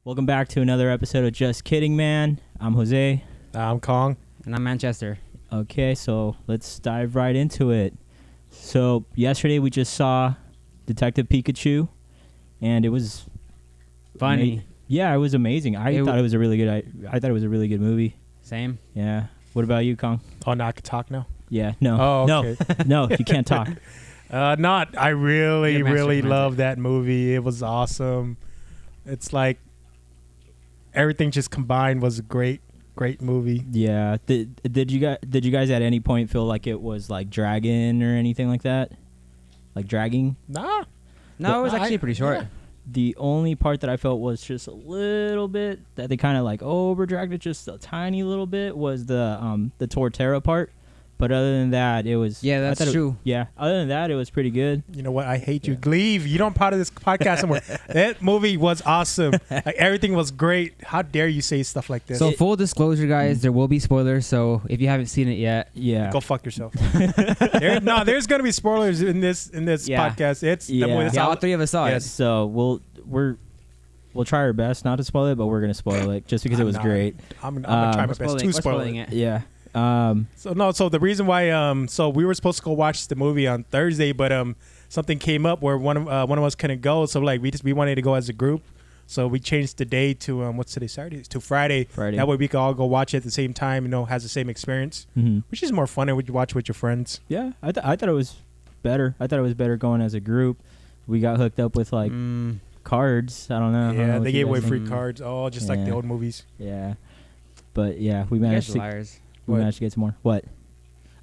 Welcome back to another episode of Just Kidding Man. I'm Jose. I'm Kong. And I'm Manchester. Okay, so let's dive right into it. So yesterday we just saw Detective Pikachu, and it was Funny. Yeah, it was amazing. I thought it was a really good. I thought it was a really good movie. Same. Yeah. What about you, Kong? Oh, now I can talk now? Yeah. No. Oh, okay. No. You can't talk. I really Master. love that movie. It was awesome. It's like everything just combined was a great movie. Yeah. Did you guys at any point feel like it was like dragging or anything like that? Like dragging? Nah. No, it was actually pretty short. Yeah. The only part that I felt was just a little bit that they kind of like over dragged it just a tiny little bit was the Torterra part. But other than that, it was... Yeah, that's true. Other than that, it was pretty good. You know what? I hate you. Leave. You don't part of this podcast somewhere. That movie was awesome. Like, everything was great. How dare you say stuff like this? So full disclosure, guys, there will be spoilers. So if you haven't seen it yet, Go fuck yourself. There's gonna be spoilers in this podcast. all three of us saw it. So we'll try our best not to spoil it, but we're gonna spoil it just because it was great. I'm gonna try my best to spoil it. Yeah. So the reason why so we were supposed to go watch the movie on Thursday, but something came up where one of us couldn't go, so like we wanted to go as a group, so we changed the day to what's today, Saturday, to Friday. That way we could all go watch it at the same time, has the same experience, which is more fun when you watch with your friends. Yeah, I thought it was better. I thought it was better going as a group. We got hooked up with like cards. I don't know. Yeah, they gave away free cards. Oh, just like the old movies. Yeah, but yeah, we You guys managed are to. liars. We managed to get some more. What?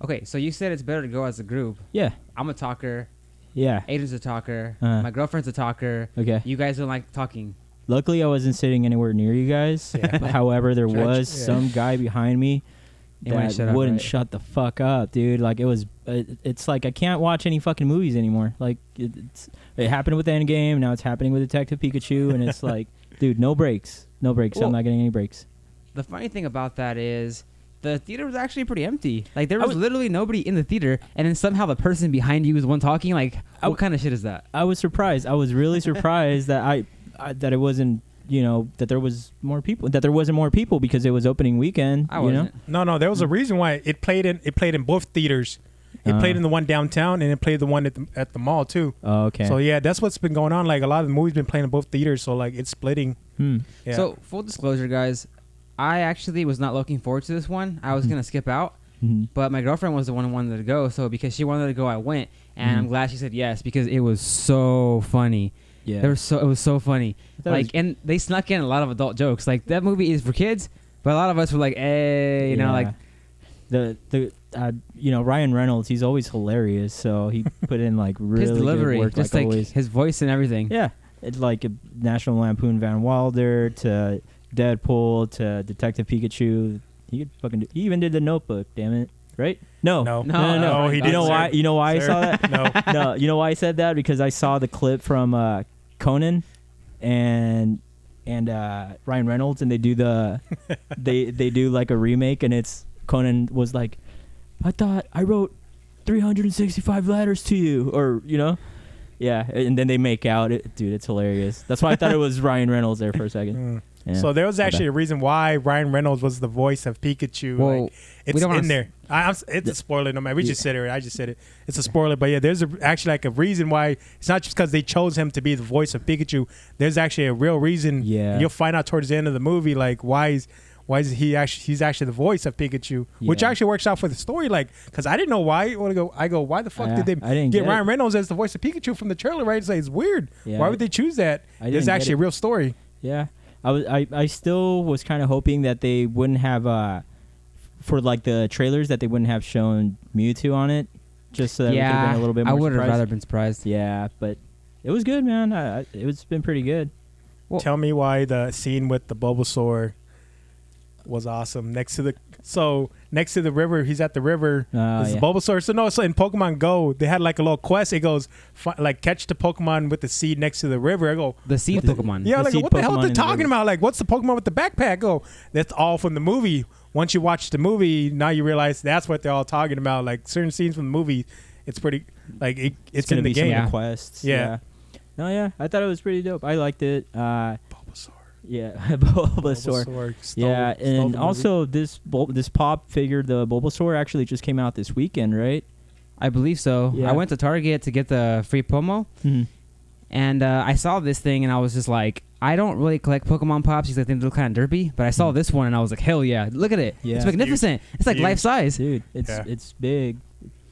Okay, so you said it's better to go as a group. Yeah. I'm a talker. Yeah. Aiden's a talker. My girlfriend's a talker. Okay. You guys don't like talking. Luckily, I wasn't sitting anywhere near you guys. Yeah. However, there was some guy behind me that wouldn't shut the fuck up, dude. Like it's like I can't watch any fucking movies anymore. Like it happened with Endgame. Now it's happening with Detective Pikachu, and it's like, dude, no breaks. No breaks. Well, I'm not getting any breaks. The funny thing about that is the theater was actually pretty empty. Like there was literally nobody in the theater, and then somehow the person behind you was the one talking. Like what kind of shit is that? I was surprised. I was really surprised that that it wasn't, that there was more people. That there wasn't more people because it was opening weekend. I wasn't. No, there was a reason why it played in both theaters. It played in the one downtown, and it played the one at the mall too. Oh, okay. So yeah, that's what's been going on. Like a lot of the movies been playing in both theaters, so like it's splitting. Yeah. So full disclosure, guys, I actually was not looking forward to this one. I was gonna skip out, but my girlfriend was the one who wanted to go. So because she wanted to go, I went, and I'm glad she said yes because it was so funny. Yeah. It was so funny. Like, and they snuck in a lot of adult jokes. Like that movie is for kids, but a lot of us were like, "Hey," like Ryan Reynolds. He's always hilarious. So he put in like really his delivery, good work, just like like always. his voice and everything. Yeah, it's like a National Lampoon Van Wilder to Deadpool to Detective Pikachu. He could fucking he even did The Notebook. Damn it, right? No. He You know why? You know why I saw that? No. You know why I said that? Because I saw the clip from Conan and Ryan Reynolds, and they do they do like a remake, and it's Conan was like, I thought I wrote 365 letters to you, or yeah, and then they make out. Dude, it's hilarious. That's why I thought it was Ryan Reynolds there for a second. Yeah. So there was actually a reason why Ryan Reynolds was the voice of Pikachu. Well, like, it's in there. It's a spoiler. No man, we just said it. I just said it. It's a spoiler, but yeah, there's actually like a reason why. It's not just because they chose him to be the voice of Pikachu. There's actually a real reason. Yeah, and you'll find out towards the end of the movie, like why is he's actually the voice of Pikachu, which actually works out for the story. Like, because I didn't know why. I go, why the fuck did they get Ryan Reynolds as the voice of Pikachu from the trailer? Right? It's like, it's weird. Yeah, why would they choose that? There's actually a real story. Yeah. I still was kind of hoping that they wouldn't have for like the trailers that they wouldn't have shown Mewtwo on it, just so that we could have been a little bit more I would have surprised. rather been surprised. Yeah, but it was good, man. It's been pretty good. Well, tell me why the scene with the Bulbasaur was awesome. Next to the river, he's at the river. There's the Bulbasaur. So in Pokemon Go, they had like a little quest. It goes like catch the Pokemon with the seed next to the river. I go, the seed Pokemon. Yeah, like what the hell are they talking about? Like, what's the Pokemon with the backpack? Go, that's all from the movie. Once you watch the movie, now you realize that's what they're all talking about. Like certain scenes from the movie, it's pretty like it's in the game. Some quests. Yeah. No, yeah, I thought it was pretty dope. I liked it. Bulbasaur. Yeah, Bulbasaur. Yeah, and also this pop figure, the Bulbasaur, actually just came out this weekend, right? I believe so. Yeah. I went to Target to get the free promo, and I saw this thing, and I was just like, I don't really collect Pokemon Pops because I think they look kind of derpy, but I saw this one, and I was like, hell yeah, look at it. Yeah. It's magnificent. It's like life size. Dude, it's big.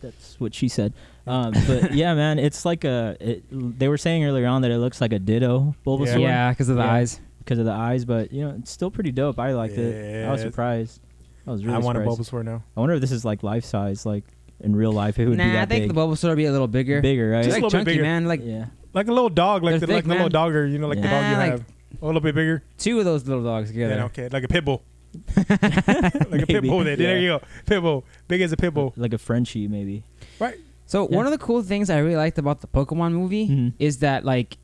That's what she said. But yeah, man, it's like they were saying earlier on that it looks like a Ditto Bulbasaur. Yeah, because of the eyes. Because of the eyes, but it's still pretty dope. I liked it. I was surprised. I was really surprised. I want a Bulbasaur now. I wonder if this is like life size, like in real life. It would be that I think big. the Bulbasaur would be a little bigger. Bigger, right? Just a like little bit chunky, bigger. man. Like like a little dog, like the little dogger, like the dog you have. A little bit bigger. 2 of those little dogs together. Yeah, okay, like a pit bull. Like a pit bull. There you go. Pit bull, big as a pit bull. Like a Frenchie, maybe. Right. So one of the cool things I really liked about the Pokemon movie is that like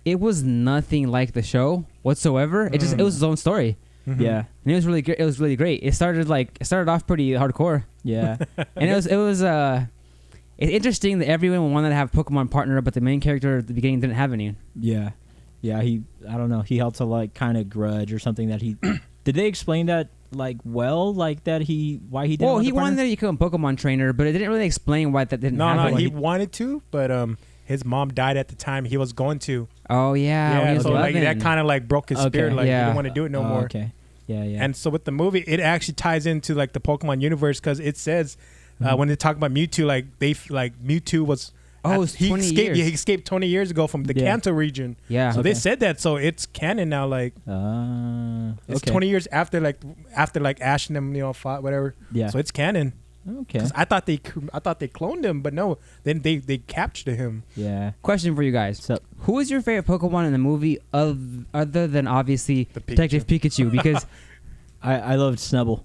it was nothing like the show whatsoever. It was its own story. Yeah, and it was really great. It was really great. It started off pretty hardcore. Yeah, and it was it's interesting that everyone wanted to have a Pokemon partner, but the main character at the beginning didn't have any. Yeah. I don't know. He held to like kind of grudge or something that he. Did they explain that like that why he didn't? Well, he wanted to become a Pokemon trainer, but it didn't really explain why that didn't happen. No, he wanted to, but his mom died at the time he was going to. Oh yeah, so like that kind of like broke his spirit. Like he didn't want to do it no more. Okay. Yeah. And so with the movie, it actually ties into like the Pokemon universe because it says when they talk about Mewtwo, like Mewtwo was. He 20 escaped. Years. Yeah, he escaped 20 years ago from the Kanto region. Yeah. So they said that, so it's canon now. Like, it's 20 years after Ash and them, fought whatever. Yeah. So it's canon. Okay. I thought they cloned him, but no, then they captured him. Yeah. Question for you guys: who is your favorite Pokemon in the movie, other than obviously Detective Pikachu? Because I loved Snubbull.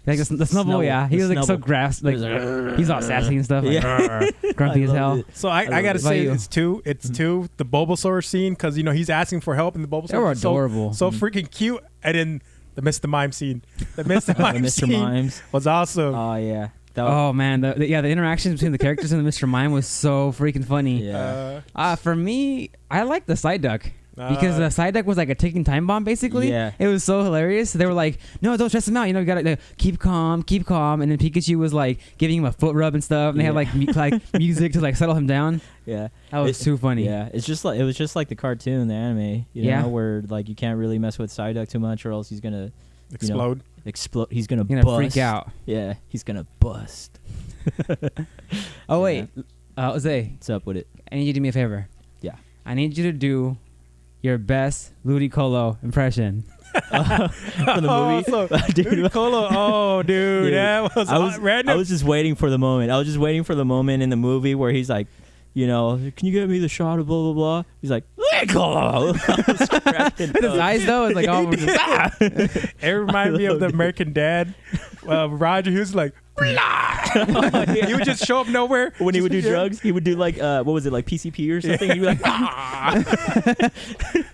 Like the Snubbull, yeah. He was like so grass, like he's all sassy and stuff, like grumpy as hell. So I gotta say, it's two. The Bulbasaur scene because he's asking for help, and the Bulbasaur they were adorable, so freaking cute, and then the Mr. Mime scene. The Mr. Mime scene was awesome. Oh yeah. Oh man, the interactions between the characters and the Mr. Mime was so freaking funny. Yeah. For me, I like the Psyduck. Because the Psyduck was like a ticking time bomb, basically. Yeah. It was so hilarious. They were like, no, don't stress him out. You gotta keep calm. And then Pikachu was like giving him a foot rub and stuff. And they had like music to like settle him down. Yeah. That was too funny. Yeah. It was just like the cartoon, the anime, you know, where like you can't really mess with Psyduck too much or else he's gonna explode. He's gonna bust. Freak out. Yeah. He's gonna bust. Oh wait. Jose. What's up with it? I need you to do me a favor. Yeah. I need you to do your best Ludicolo impression. From the movie? Ludicolo. Dude. That was random. I was just waiting for the moment. I was just waiting for the moment in the movie where he's like, can you get me the shot of blah, blah, blah? He's like, Ludicolo. His eyes, though, is like, oh, it reminded me of the American Dad. Roger, he was like, he would just show up nowhere when he would do drugs. He would do like what was it, like PCP or something? He'd be like,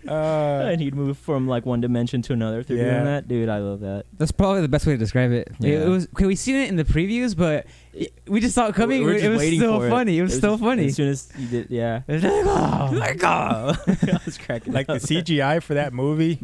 and he'd move from like one dimension to another through doing that. Dude, I love that. That's probably the best way to describe it. It was we seen it in the previews, but we just saw it coming. It was so funny. It was so funny. As soon as he did, I was cracking. Like the CGI for that movie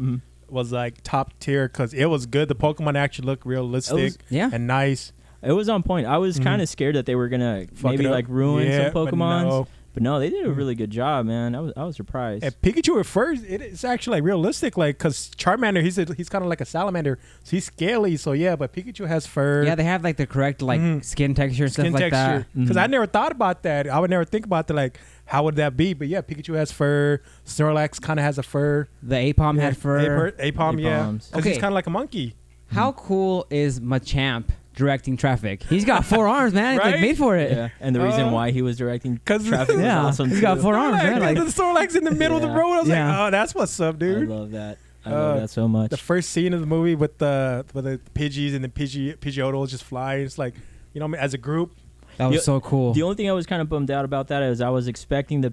was like top tier because it was good. The Pokemon actually looked realistic and nice. It was on point. I was kind of scared that they were gonna maybe like ruin some Pokemons. But no, they did a really good job, man. I was surprised. And Pikachu at first, it's actually like realistic, like because Charmander, he's kind of like a salamander, so he's scaly. So yeah, but Pikachu has fur. Yeah, they have like the correct like skin texture and stuff like that. Because I never thought about that. I would never think about the like how would that be. But yeah, Pikachu has fur. Snorlax kind of has a fur. The Apom had fur. Apom, yeah. Because he's kind of like a monkey. How cool is Machamp directing traffic? He's got 4 arms, man. He's like made for it. Yeah. And the reason why he was directing traffic was awesome. He's got 4 arms, man. Like the Snorlax in the middle of the road. I was like, oh, that's what's up, dude. I love that. I love that so much. The first scene of the movie with the Pidgeys and the Pidgeotos just flying. It's like, as a group. That was so cool. The only thing I was kind of bummed out about that is I was expecting the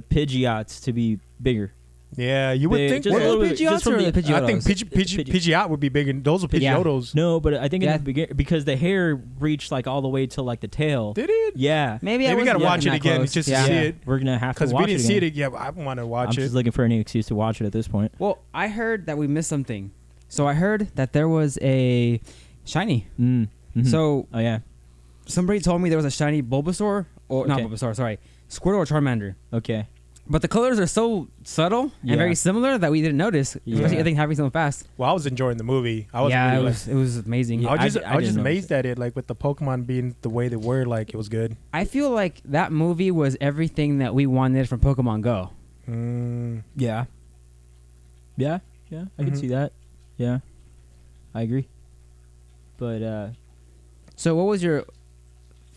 Pidgeots to be bigger. Yeah, you would think just What a are little the bit, just Pidgeotos or from the the Pidgeotos? I think Pidgeot would be bigger. Those are Yeah. Pidgeotos. No, but I think in Yeah. the beginning, because the hair reached like all the way to like the tail. Did it? Yeah. Maybe we gotta watch it again close. just to yeah. see Yeah. it. We're gonna have to Because watch we didn't it see again. it. Yeah, I want to I'm watch it. just looking for any excuse to watch it at this point. Well, I heard that we missed something. So I heard that there was a shiny. Mm-hmm. So Oh yeah. somebody told me there was a shiny Bulbasaur, or not Okay. Bulbasaur, sorry, Squirtle or Charmander. Okay. But the colors are so subtle Yeah. and very similar that we didn't notice, Yeah. especially I think happening so fast. Well, I was enjoying the movie. I was Yeah, really it was amazing. Yeah. I was I just didn't notice amazed at it, like with the Pokemon being the way they were. Like it was good. I feel like that movie was everything that we wanted from Pokemon Go. Yeah. Yeah. Yeah. I can Mhm. see that. Yeah. I agree. But So what was your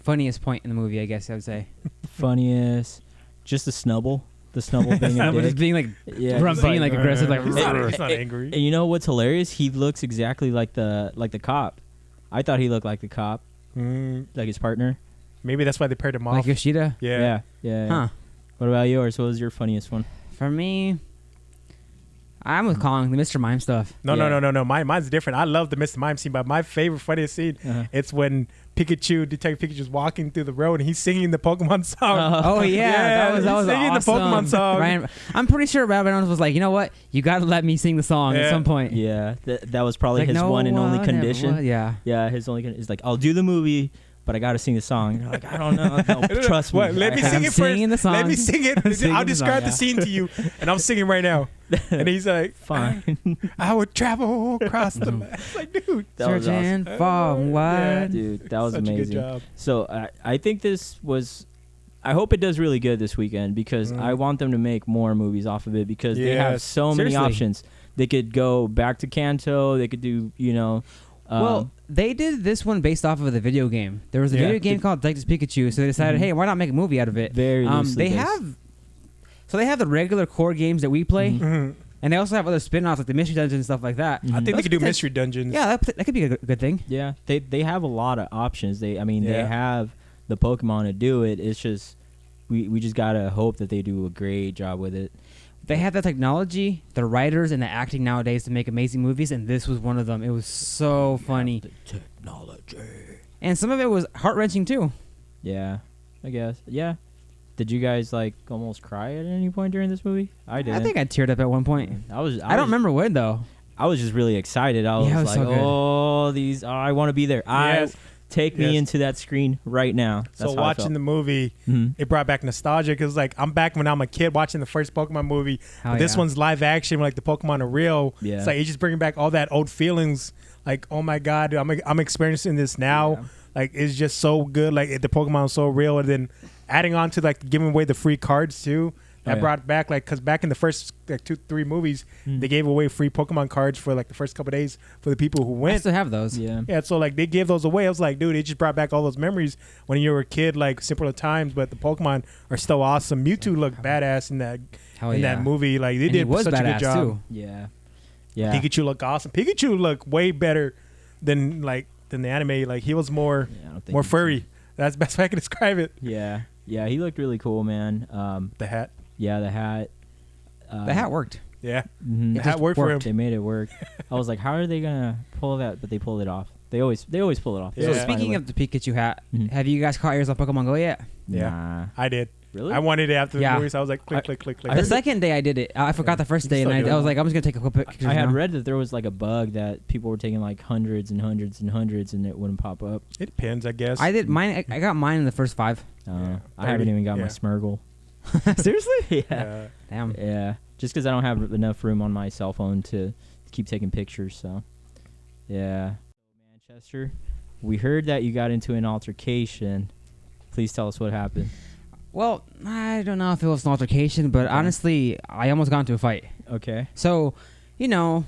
funniest point in the movie, I guess I would say? funniest, just the snubble. The snubble being a But dick. just being like Yeah. being just like aggressive, like it's not and- angry. And you know what's hilarious? He looks exactly like the cop. I thought he looked like the cop, like his partner. Maybe that's why they paired him off. like Yoshida. yeah. Yeah. Huh. What about yours? What was your funniest one? For me, I'm with Kong, the Mr. Mime stuff. No, Yeah. no. Mine's different. I love the Mr. Mime scene, but my favorite funniest scene, Uh-huh. it's when Detective Pikachu's walking through the road and he's singing the Pokemon song. Oh yeah, Yeah, that was he's singing the awesome. Pokemon song. Ryan, I'm pretty sure Ryan Reynolds was like, you know what, you got to let me sing the song at Yeah. some point. Yeah, that was probably Like, his no, one and only never condition. was. Yeah. Yeah, his only is like, I'll do the movie, but I got to sing the song. And you're like, I don't know. No, trust me. What? Let me I'm sing it singing first. the Let song. me sing it. I'm singing I'll the describe song, the scene to you, and I'm singing right now. And he's like, Fine. I would travel across the land. It's like, dude. That was awesome. Searching far and wide. Dude, that was Such amazing. a good job. So I think this was. I hope it does really good this weekend because I want them to make more movies off of it because they have Yes. so many Seriously. options. They could go back to Kanto. They could do, Well, they did this one based off of the video game. There was a Yeah. video game called Detective Pikachu, so they decided, hey, why not make a movie out of it? very loosely They based. they have the regular core games that we play, Mhm. and they also have other spin-offs like the Mystery Dungeon and stuff like that. Mhm. I think they Those could do potent- mystery dungeons. Yeah, that could be a good thing. Yeah, they have a lot of options. They Yeah. have the Pokemon to do it. It's just we just gotta hope that they do a great job with it. They have the technology, the writers, and the acting nowadays to make amazing movies, and this was one of them. It was so funny, The technology. and some of it was heart-wrenching too. Yeah, I guess. Yeah. Did you guys like almost cry at any point during this movie? I did. I think I teared up at one point. I don't remember when though. I was just really excited. I was Yeah, it was like, so good. I want to be there. Yes. Take me Yes. into that screen right now. That's So how I watching felt. the movie, Mhm. it brought back nostalgia because like I'm back when I'm a kid watching the first Pokemon movie. Hell But this yeah. one's live action, like the Pokemon are real. Yeah. It's like it's just bringing back all that old feelings. Like, oh my god, I'm experiencing this now. Yeah. Like it's just so good. Like the Pokemon is so real, and then adding on to like giving away the free cards too. That yeah. brought back like because back in the first like 2-3 movies, Mhm. they gave away free Pokemon cards for like the first couple days for the people who I went. still have those. Yeah. Yeah, so like they gave those away. I was like, dude, it just brought back all those memories when you were a kid, like simpler times. But the Pokemon are still awesome. Mewtwo looked badass in that Hell in yeah. that movie. Like they And he did was such a badass good job. too. Yeah. Yeah. Pikachu looked awesome. Pikachu looked way better than the anime. Like he was more Yeah, I don't think more he- furry. That's the best way I can describe it. Yeah. Yeah. He looked really cool, man. The hat. Yeah, the hat. The hat worked. Yeah, Mhm. the hat worked for him. They made it work. I was like, how are they gonna pull that? But they pulled it off. They always pull it off. They Yeah. So always find a speaking way. of the Pikachu hat, Mhm. have you guys caught yours on Pokemon Go yet? Yeah. Nah. I did. Really? I wanted it after the Yeah. movie, so I was like, click, click, click, click. I The heard second day I did it, I forgot the first You day, and still do I was it. like, I'm just gonna take a couple pictures. I had now. read that there was like a bug that people were taking like hundreds and hundreds and hundreds, and it wouldn't pop up. It depends, I guess. I did mine. I got mine in the first 5. Yeah, I haven't 30, even got my yeah. Smurgle. Seriously? Yeah. Damn. Yeah. Just because I don't have enough room on my cell phone to keep taking pictures. So, yeah. Manchester, we heard that you got into an altercation. Please tell us what happened. Well, I don't know if it was an altercation, but Okay. honestly, I almost got into a fight. Okay. So,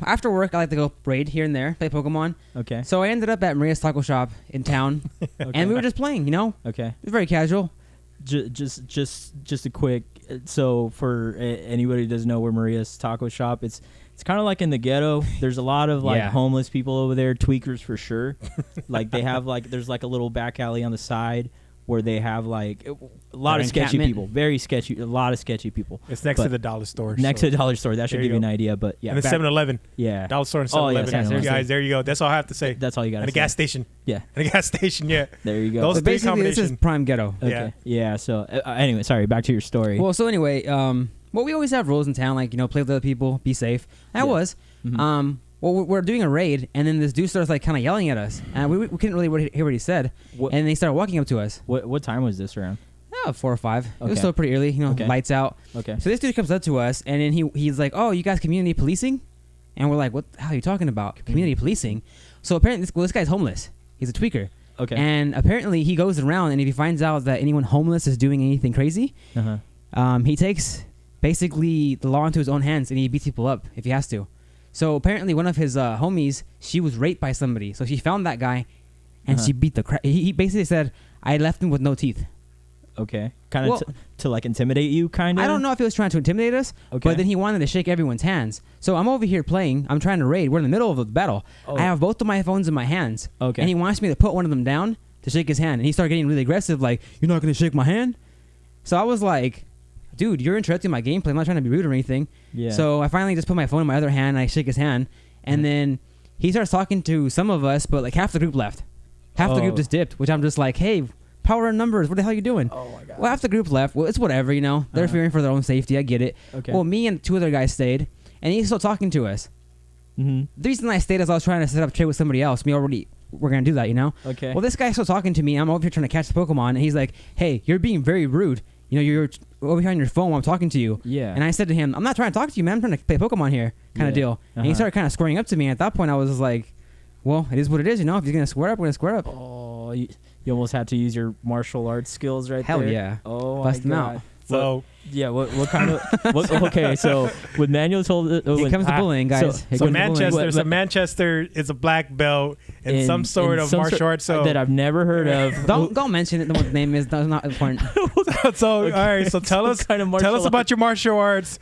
after work, I like to go raid here and there, play Pokemon. Okay. So I ended up at Maria's Taco Shop in town, Okay. and we were just playing. Okay. It was very casual. Just a quick. So for anybody who doesn't know where Maria's Taco Shop, it's kind of like in the ghetto. There's a lot of like Yeah. homeless people over there, tweakers for sure. Like they have there's like a little back alley on the side where they have like a lot Their of sketchy encampment. people, very sketchy, a lot of sketchy people. It's next But to the dollar store. Next so- to the dollar store, that should There give you you an go. idea. But yeah, And the back- 7-Eleven. yeah, Dollar store and Oh, yeah, 7-Eleven. 7-Eleven. Guys, there you go. That's all I have to say. that's all you got. And a gas station. Yeah, And a gas station, yeah. there you go. Those- But three basically, this is combination. prime ghetto. Okay. Yeah. So anyway, sorry. Back to your story. Well, so anyway, well, we always have rules in town, like, play with other people, be safe. I Yeah. was. Mhm. Well, we're doing a raid, and then this dude starts like kind of yelling at us, and we couldn't really hear what he said. What- And they started walking up to us. what time was this around? 4 or 5. It was Okay. still pretty early, Okay. lights out. Okay. So this dude comes up to us, and then he's like, "Oh, you guys community policing?" And we're like, "What the hell are you talking about? Community policing?" So apparently, this guy's homeless. He's a tweaker. Okay. And apparently, he goes around, and if he finds out that anyone homeless is doing anything crazy, he takes basically the law into his own hands, and he beats people up if he has to. So apparently, one of his homies, she was raped by somebody. So she found that guy, and Uh-huh. she beat the crap. He basically said, "I left him with no teeth." Okay. Kind of Well- to like intimidate you, kind of. I don't know if he was trying to intimidate us, Okay. but then he wanted to shake everyone's hands. So I'm over here playing. I'm trying to raid. We're in the middle of the battle. Oh. I have both of my phones in my hands. Okay. And he wants me to put one of them down to shake his hand. And he started getting really aggressive, like, "You're not going to shake my hand?" So I was like, "Dude, you're interrupting my gameplay. I'm not trying to be rude or anything." Yeah. So I finally just put my phone in my other hand, and I shake his hand. And then he starts talking to some of us, but like half the group left. Half the group Oh. just dipped, which I'm just like, "Hey, power in numbers. What the hell are you doing?" Oh my god. Well, half the group left. Well, it's whatever, They're fearing for their own safety. I get it. Okay. Well, me and 2 other guys stayed, and he's still talking to us. Mm-hmm. The reason I stayed is I was trying to set up a trade with somebody else. We're gonna do that, Okay. Well, this guy's still talking to me. I'm over here trying to catch the Pokemon, and he's like, "Hey, you're being very rude. You're over here on your phone while I'm talking to you." Yeah. And I said to him, "I'm not trying to talk to you, man. I'm trying to play Pokemon here," kind of Yeah. deal. And he Uh-huh. started kind of squaring up to me. And at that point, I was just like, "Well, it is what it is, If he's gonna square up, we're gonna square up." Oh, you almost had to use your martial arts skills right Hell there. yeah. Oh, Bust my him God. out. So, Yeah. What kind of? Okay. So when Manuel told it, Here comes the bullying, guys. Here so comes the bullying. Manchester is a black belt in some sort of martial arts. So, that I've never heard of. Don't mention it. What the name is. That's not important. so all right. So tell What us, kind of tell martial us about your martial arts,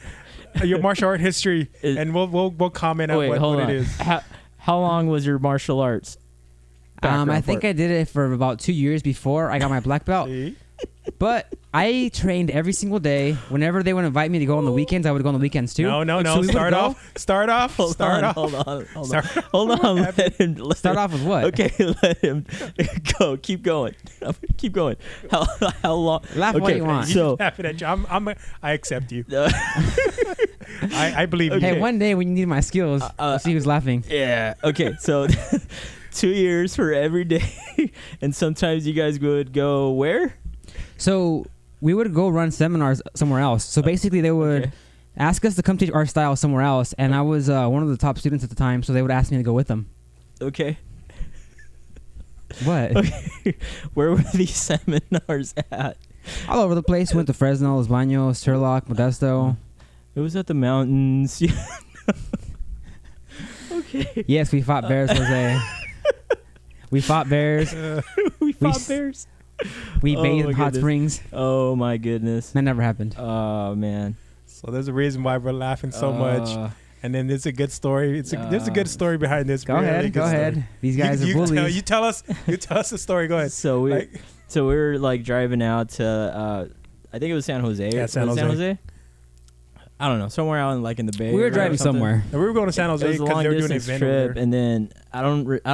your martial art history, Is- and we'll comment on Wait, what hold it on. is. How long was your martial arts? I background think for it? I did it for about 2 years before I got my black belt. See? But I trained every single day. Whenever they would invite me to go on the weekends, I would go on the weekends too. No. So we would Start go- off. Hold on. Let him Start off with what? Okay, let him go. Keep going. Keep going. How long? Laugh what you want. So Laughing at you. I accept you. I believe you. Hey, Okay. one day when you need my skills, we'll see who's laughing. yeah. Okay. So 2 years for every day, and sometimes you guys would go where? So we would go run seminars somewhere else. So basically, they would Okay. ask us to come teach our style somewhere else, and I was one of the top students at the time, so they would ask me to go with them. Okay. What? Okay. Where were these seminars at? All over the place. Went to Fresno, Los Baños, Turlock, Modesto. It was at the mountains. Okay. Yes, we fought bears, Jose. We fought bears. We fought s- bears. We Oh bathed my in hot goodness. springs. Oh my goodness. That never happened. Oh man. So there's a reason why we're laughing so much. And then there's a good story. There's a good story behind this. Go Really ahead. good Go story. ahead. These guys you are bullies. You tell us the story. Go ahead. So we Like- so we were like driving out to I think it was San Jose. Yeah, San Was it Jose. I don't know, somewhere out in like in the Bay. We were Area or driving something. somewhere. And we were going to San It Jose was a because long they were doing an distance event over trip, there. and then I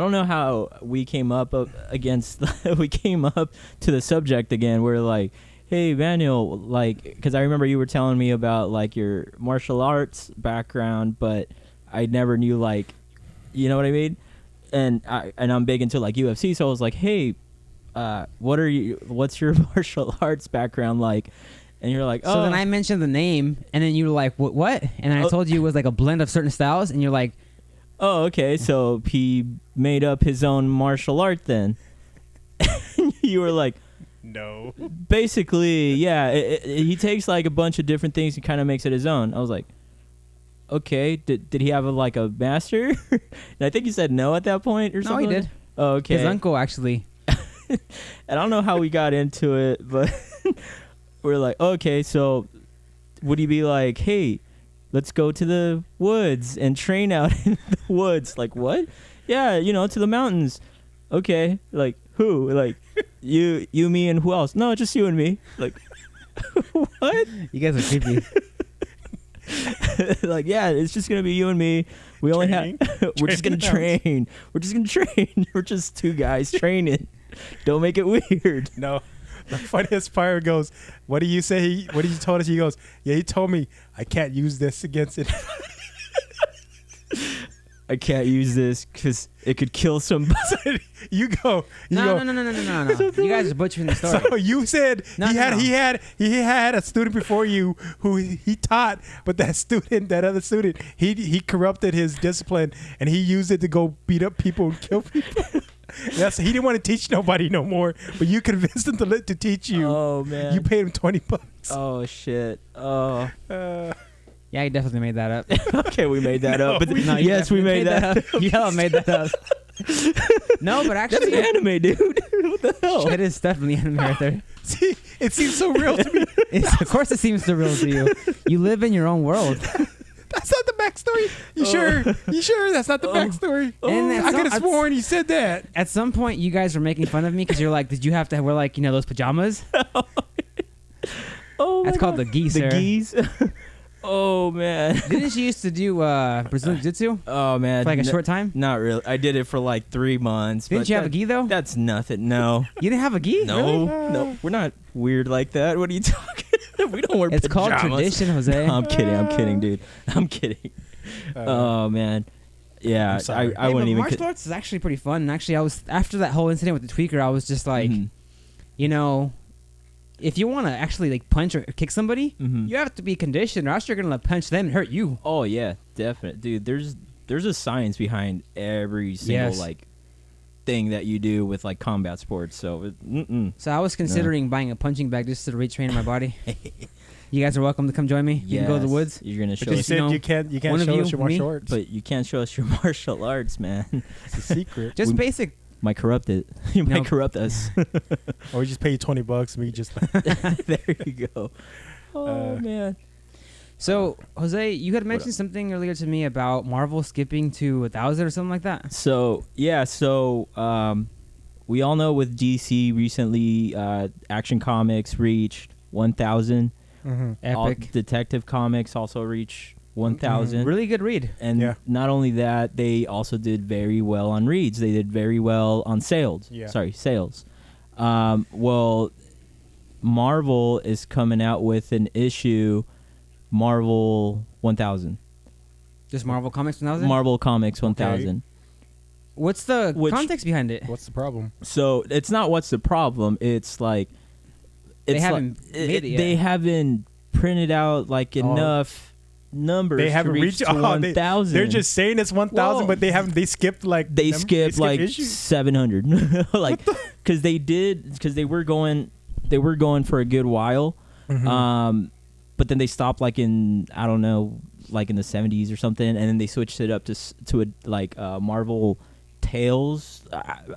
don't know how we came up against we came up to the subject again. We're like, hey Manuel, like, because I remember you were telling me about like your martial arts background, but I never knew, like, you know what I mean? And I'm big into like UFC, so I was like, hey, what's your martial arts background like? And you're like, oh. So then I mentioned the name, and then you were like, what? And I Oh. told you it was like a blend of certain styles, and you're like, oh, okay, so he made up his own martial art then. You were like, No. basically, yeah, he takes like a bunch of different things and kind of makes it his own. I was like, okay, did he have like a master? And I think you said no at that point or no, something. he did. Oh, okay. His uncle, actually. And I don't know how we got into it, but we're like, okay, so would he be like, hey, let's go to the woods and train out in the woods? Like, what? Yeah, to the mountains. Okay, like, who? Like, you, me, and who else? No, just you and me. Like, what? You guys are creepy. Like, yeah, it's just gonna be you and me. We only have. We're just gonna train. We're just gonna train. We're just two guys training. Don't make it weird. No. The funniest part goes, what do you say? What did you told us? He goes, yeah, he told me I can't use this against it. I can't use this because it could kill somebody. You go. No. You guys are butchering the story. So you said he had a student before you who he taught, but that other student, he corrupted his discipline and he used it to go beat up people and kill people. He didn't want to teach nobody no more, but you convinced him to teach you. Oh man, you paid him $20. Oh shit. Oh. Yeah, you definitely made that up. Okay, we made that up. But No, yes, we made that up. You hella made that up. No, but actually, that's anime, dude. What the hell? It is definitely anime right there. See, it seems so real to me. Of course, it seems so real to you. You live in your own world. That's not the backstory. You sure? You sure that's not the backstory? And I could have sworn you said that. At some point, you guys were making fun of me because you're like, "Did you have to wear like those pajamas?" Oh, that's called the geese. The geese. Oh man. Didn't she used to do Brazilian Jiu-Jitsu? Oh man. For like a short time? Not really. I did it for like 3 months. Didn't you have a gi though? That's nothing. No. You didn't have a gi? No. Really? No. We're not weird like that. What are you talking? We don't wear It's pajamas. called tradition, Jose. No, I'm kidding, dude. I'm kidding. Oh man. Yeah. I'm sorry. I wouldn't even. Martial arts is actually pretty fun. And actually, I was after that whole incident with the tweaker, I was just like, if you want to actually like punch or kick somebody, you have to be conditioned, or else you're gonna punch them and hurt you. Oh yeah, definitely, dude. There's a science behind every single like thing that you do with like combat sports. So, So I was considering buying a punching bag just to retrain my body. You guys are welcome to come join me. You can go to the woods. You're gonna show But you us. said you can't show us your martial arts. But you can't show us your martial arts, man. It's a secret. Just basic. Might corrupt it. You might corrupt us. Or we just pay you $20 and we just. There you go. Oh man. So Jose, you had mentioned something earlier to me about Marvel skipping to 1,000 or something like that. So yeah, we all know with DC recently, Action Comics reached 1,000. Epic. Detective Comics also reached 1,000. Really good read. And not only that, they also did very well on reads. They did very well on sales. Yeah. Sorry, sales. Well, Marvel is coming out with an issue, Marvel 1000. Just Marvel Comics 1000? Marvel Comics 1000. Okay. What's the context behind it? What's the problem? So it's not what's the problem. It's like they haven't made it yet. They haven't printed out like enough numbers. They haven't to reach reached 1,000. They're just saying it's 1,000, but they haven't. They skipped like they skipped like issues? 700, like because they were going for a good while, but then they stopped like in I don't know like in the 70s or something, and then they switched it up to a like Marvel Tales.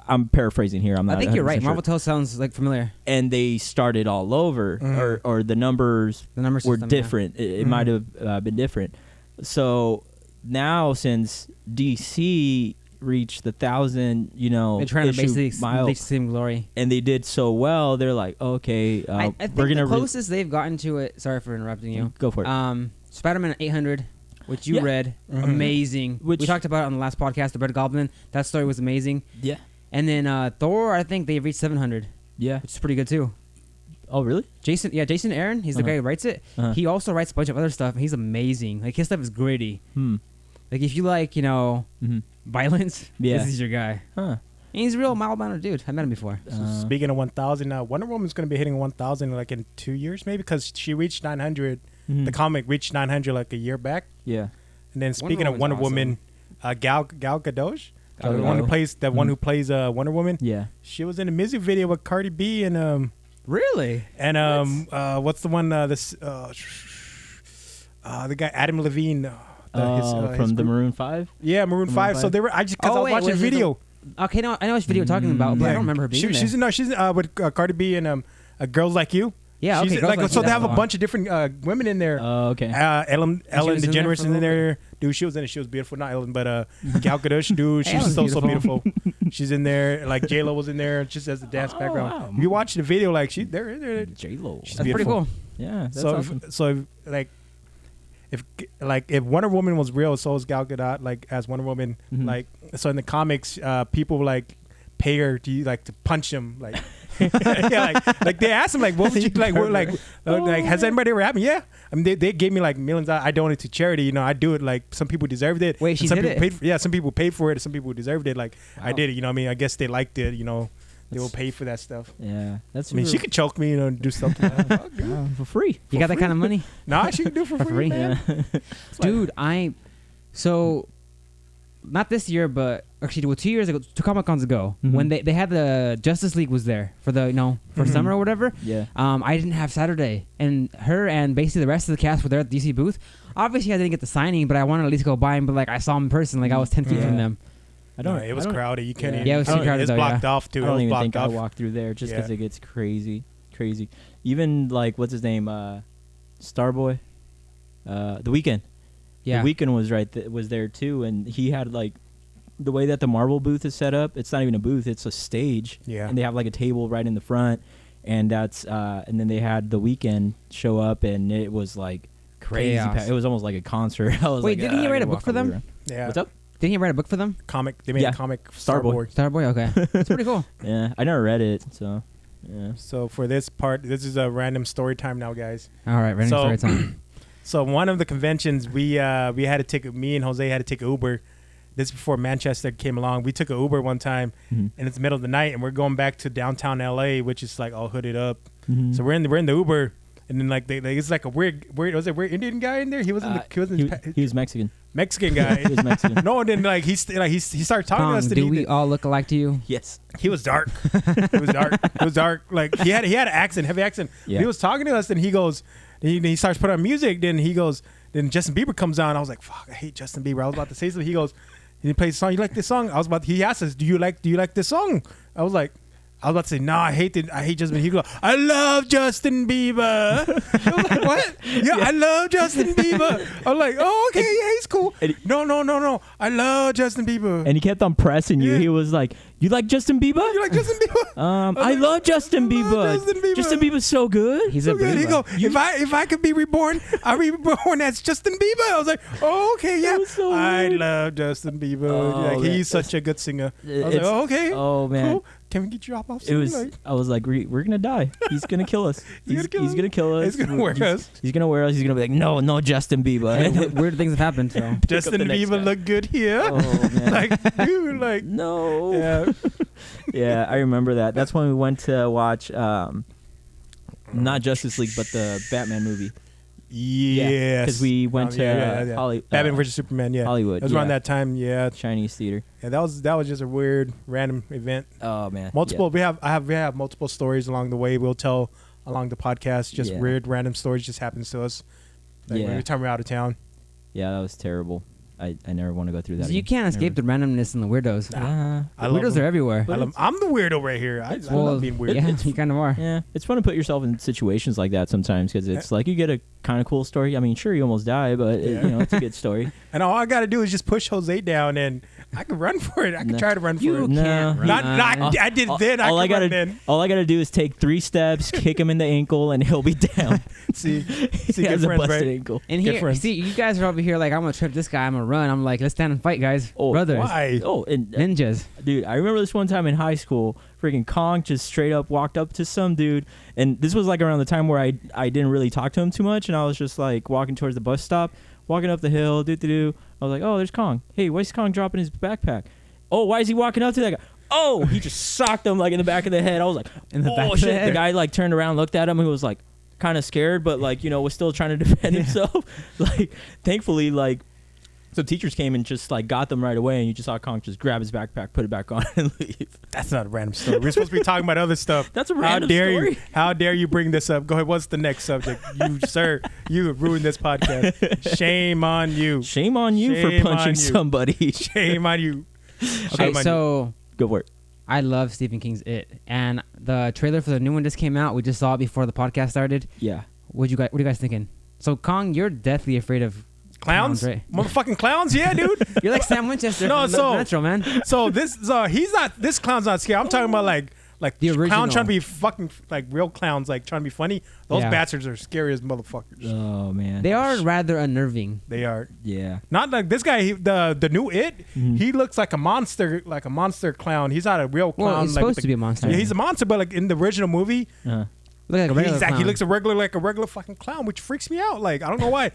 I'm paraphrasing here. I'm not. I think you're right. sure. Marvel Tales sounds like familiar. And they started all over, or the numbers were system, different. It might have been different. So now, since DC reached the 1,000, they're trying to basically mile, reach the same glory, and they did so well. They're like, okay, I think we're gonna the closest they've gotten to it. Sorry for interrupting you. Go for it. Spider-Man 800. Which you read, amazing. We talked about it on the last podcast, The Red Goblin. That story was amazing. Yeah. And then Thor, I think they reached 700. Yeah. Which is pretty good too. Oh, really? Jason Aaron, he's the guy who writes it. He also writes a bunch of other stuff, and he's amazing. Like, his stuff is gritty. Like, if you like, violence, this is your guy. Huh. And he's a real mild-mannered dude. I met him before. So speaking of 1,000, Wonder Woman's going to be hitting 1,000 like in 2 years, maybe, because she reached 900. The comic reached 900 like a year back. Yeah. And then speaking of Wonder Woman, Gal Gadot, the one who plays Wonder Woman. Yeah. She was in a music video with Cardi B and Really? And what's the one the guy Adam Levine from the Maroon 5? Yeah, Maroon 5. So they were because I was watching a video. Okay, no, I know which video you're talking about, but I don't remember her being there. She's with Cardi B and Girls Like You. Yeah, okay. So they have a bunch of different women in there. Oh, okay. Ellen DeGeneres is in there. Dude, she was in it. She was beautiful. Not Ellen, but Gal Gadot. Dude, she was so beautiful. She's in there. Like J-Lo was in there just as the dance background. Wow. If you watch the video, like they're J-Lo. She's That's pretty beautiful. cool. Yeah, that's So awesome. if Wonder Woman was real, so is Gal Gadot like as Wonder Woman. Mhm. Like so in the comics, people like pay her to punch him like. Yeah, like they asked him like, what would you like? What, like has anybody ever happened? Yeah, I mean they gave me like millions. I donate to charity. You know, I do it. Like some people deserved it. Wait, and she some did people it? paid for, some people paid for it. And some people deserved it. Like I Wow. did it. You know what I mean? I guess they liked it. You know, they will That's- pay for that stuff. Yeah, that's. I mean, she could choke me. You know, and do something. for free. You got that kind of money, Nah, she could do it for For free, free? man. Yeah. dude? So not this year, but actually, 2 years ago, 2 Comic Cons ago, Mhm. when they had the Justice League was there for the for Mhm. summer or whatever. Yeah. I didn't have Saturday, and her and basically the rest of the cast were there at the DC booth. Obviously, I didn't get the signing, but I wanted to at least go by and be like, I saw them in person. Like I was 10 feet Yeah. from them. I don't. No, it was I don't, crowded. You can't Yeah. even. Yeah, it was I too don't- crowded It's though, blocked yeah. off too. I It don't was even blocked think I off. walked through there just because Yeah. it gets crazy. Even like what's his name, Starboy, The Weeknd. Yeah, The Weeknd was was there too, and he had like the way that the Marvel booth is set up. It's not even a booth; it's a stage. Yeah. And they have like a table right in the front, and that's and then they had The Weeknd show up, and it was like crazy. Chaos. It was almost like a concert. I was Wait, like, didn't he I write a gotta book walk for all the way them? around. Yeah. What's up? Didn't he write a book for them? Comic. They made Yeah. a comic. Starboy. Starboy. Okay, that's pretty cool. Yeah, I never read it, so yeah. So for this part, this is a random story time now, guys. All right, random So- story time. So one of the conventions, we had to take. Me and Jose had to take an Uber. This is before Manchester came along. We took an Uber one time, Mhm. and it's the middle of the night, and we're going back to downtown LA, which is like all hooded up. Mhm. So we're in the Uber, and then like it's like a weird was it a weird Indian guy in there? He wasn't. He was Mexican. Mexican guy. He was Mexican. No, and then like he started talking to us. Tom, and do he- we all look alike to you? Yes. He was dark. It was dark. It was dark. Like he had an accent, heavy accent. Yeah. He was talking to us, and he goes, he starts putting on music. Then he goes, then Justin Bieber comes on. I was like, fuck, I hate Justin Bieber. I was about to say something. He goes, he plays a song. You like this song? He asked us, do you like this song? I was about to say, no, I hate Justin Bieber. He goes, I love Justin Bieber. I was like, what? Yeah, I love Justin Bieber. I was like, oh, okay, yeah, he's cool. No. I love Justin Bieber. And he kept on pressing you. Yeah. He was like, "You like Justin Bieber?" You like Justin Bieber? I like, love Justin I Bieber. love Justin Bieber. Justin Bieber's so good. He's So a good. He believer. go, if I could be reborn, I'll be reborn as Justin Bieber. I was like, oh, okay, yeah. That was so I weird. love Justin Bieber. Oh, like, man. he's such a good singer. I was like, It's- oh, okay. Oh man, Cool. Can we get you off it was. Like, I was like, we're gonna die. He's gonna kill us. He's gonna He's gonna kill us. He's gonna wear us. He's gonna wear us. He's gonna be like, no, Justin Bieber. Weird things have happened. So Justin the next Bieber guy. look good here. Oh man. Like, dude, like, no. yeah. Yeah, I remember that. That's when we went to watch not Justice League, but the Batman movie. Yes. because we went to Batman versus Superman. Yeah, Hollywood. It was around yeah. that time. Yeah, Chinese theater. yeah. That was just a weird, random event. Oh man, Multiple. We have multiple stories along the way. We'll tell along the podcast. Just Yeah. weird, random stories just happens to us. Like Yeah. every time we're out of town. Yeah, that was terrible. I never want to go through that. you can't escape the randomness and the weirdos. I love Weirdos them. are everywhere. I'm the weirdo right here. I love being weird. Yeah, you kind of are. Yeah, it's fun to put yourself in situations like that sometimes because it's like you get a kind of cool story. I mean, sure, you almost die, but it's a good story. And all I got to do is just push Jose down, and I can run for it. I can No. try to run for You it. No. can't run. I did then. all I I can run gotta then. all I gotta do is take 3 steps, kick him in the ankle, and he'll be down. See, he good has a friends, busted right? ankle. And Good here, friends. see, you guys are over here like, I'm gonna trip this guy. I'm gonna run. I'm like, let's stand and fight, guys. Oh, Brothers, Why? Oh, and ninjas. dude, I remember this one time in high school. Freaking Kong just straight up walked up to some dude, and this was like around the time where I didn't really talk to him too much, and I was just like walking towards the bus stop, walking up the hill, I was like, oh, there's Kong. Hey, why's Kong dropping his backpack? Oh, why is he walking up to that guy? Oh, he just socked him like in the back of the head. I was like, In the oh back of the shit. head? The guy like turned around, looked at him, and was like kind of scared, but like was still trying to defend himself. Like, thankfully, like. So teachers came and just like got them right away, and you just saw Kong just grab his backpack, put it back on, and leave. That's not a random story. We're supposed to be talking about other stuff. That's a How random dare story. you? How dare you bring this up? Go ahead. What's the next subject? You, sir, you have ruined this podcast. Shame on you. Shame on you Shame for on punching you. somebody. Shame on you. Okay, Shame on so Go for it. I love Stephen King's It, and the trailer for the new one just came out. We just saw it before the podcast started. Yeah. What are you guys thinking? So Kong, you're deathly afraid of Clowns, right? motherfucking clowns, yeah, dude. You're like Sam Winchester. No, from so- Natural, man. So he's not. This clown's not scary. I'm talking about like The clown original. trying to be fucking like real clowns, like trying to be funny. Those Yeah. bastards are scary as motherfuckers. Oh man. They are rather unnerving. They are Yeah. not like this guy. The new It. Mhm. He looks like a monster clown. He's not a real clown. Well, he's like, supposed with to be a monster. Yeah, he's a monster, but like in the original movie, Uh, Look like a regular he clown. looks like a regular fucking clown, which freaks me out. Like I don't know why.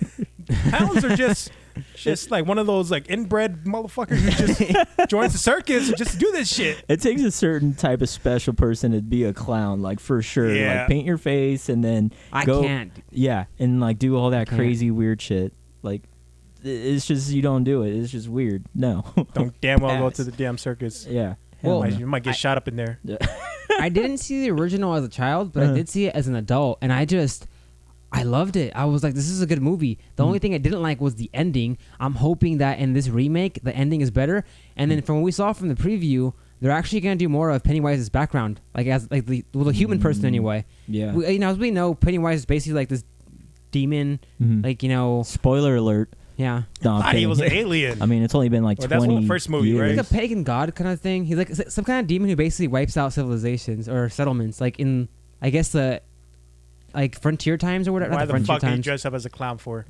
Clowns are just like one of those like inbred motherfuckers who just joins the circus and just do this shit. it takes a certain type of special person to be a clown, like for sure. Yeah. Like paint your face and then I go. can't. Yeah, and like do all that Can't. crazy weird shit. Like it's just you don't do it. It's just weird. No. Don't damn well go Pass. to the damn circus. Yeah. Well, Hell You no. might, you might get shot up in there. I didn't see the original as a child, but I did see it as an adult, and I loved it. I was like, this is a good movie. The only thing I didn't like was the ending. I'm hoping that in this remake, the ending is better. And then from what we saw from the preview, they're actually gonna do more of Pennywise's background, like as like the human person anyway. Yeah. As we know, Pennywise is basically like this demon, Mhm. like Spoiler alert. yeah, No, I'm Thought he kidding. was an alien. I mean, it's only been like Or 20 that's what the first movie, years. right? he's like a pagan god kind of thing. He's like some kind of demon who basically wipes out civilizations or settlements, like in I guess the like frontier times or whatever. Why Not the frontier fuck did you times. dress up as a clown for?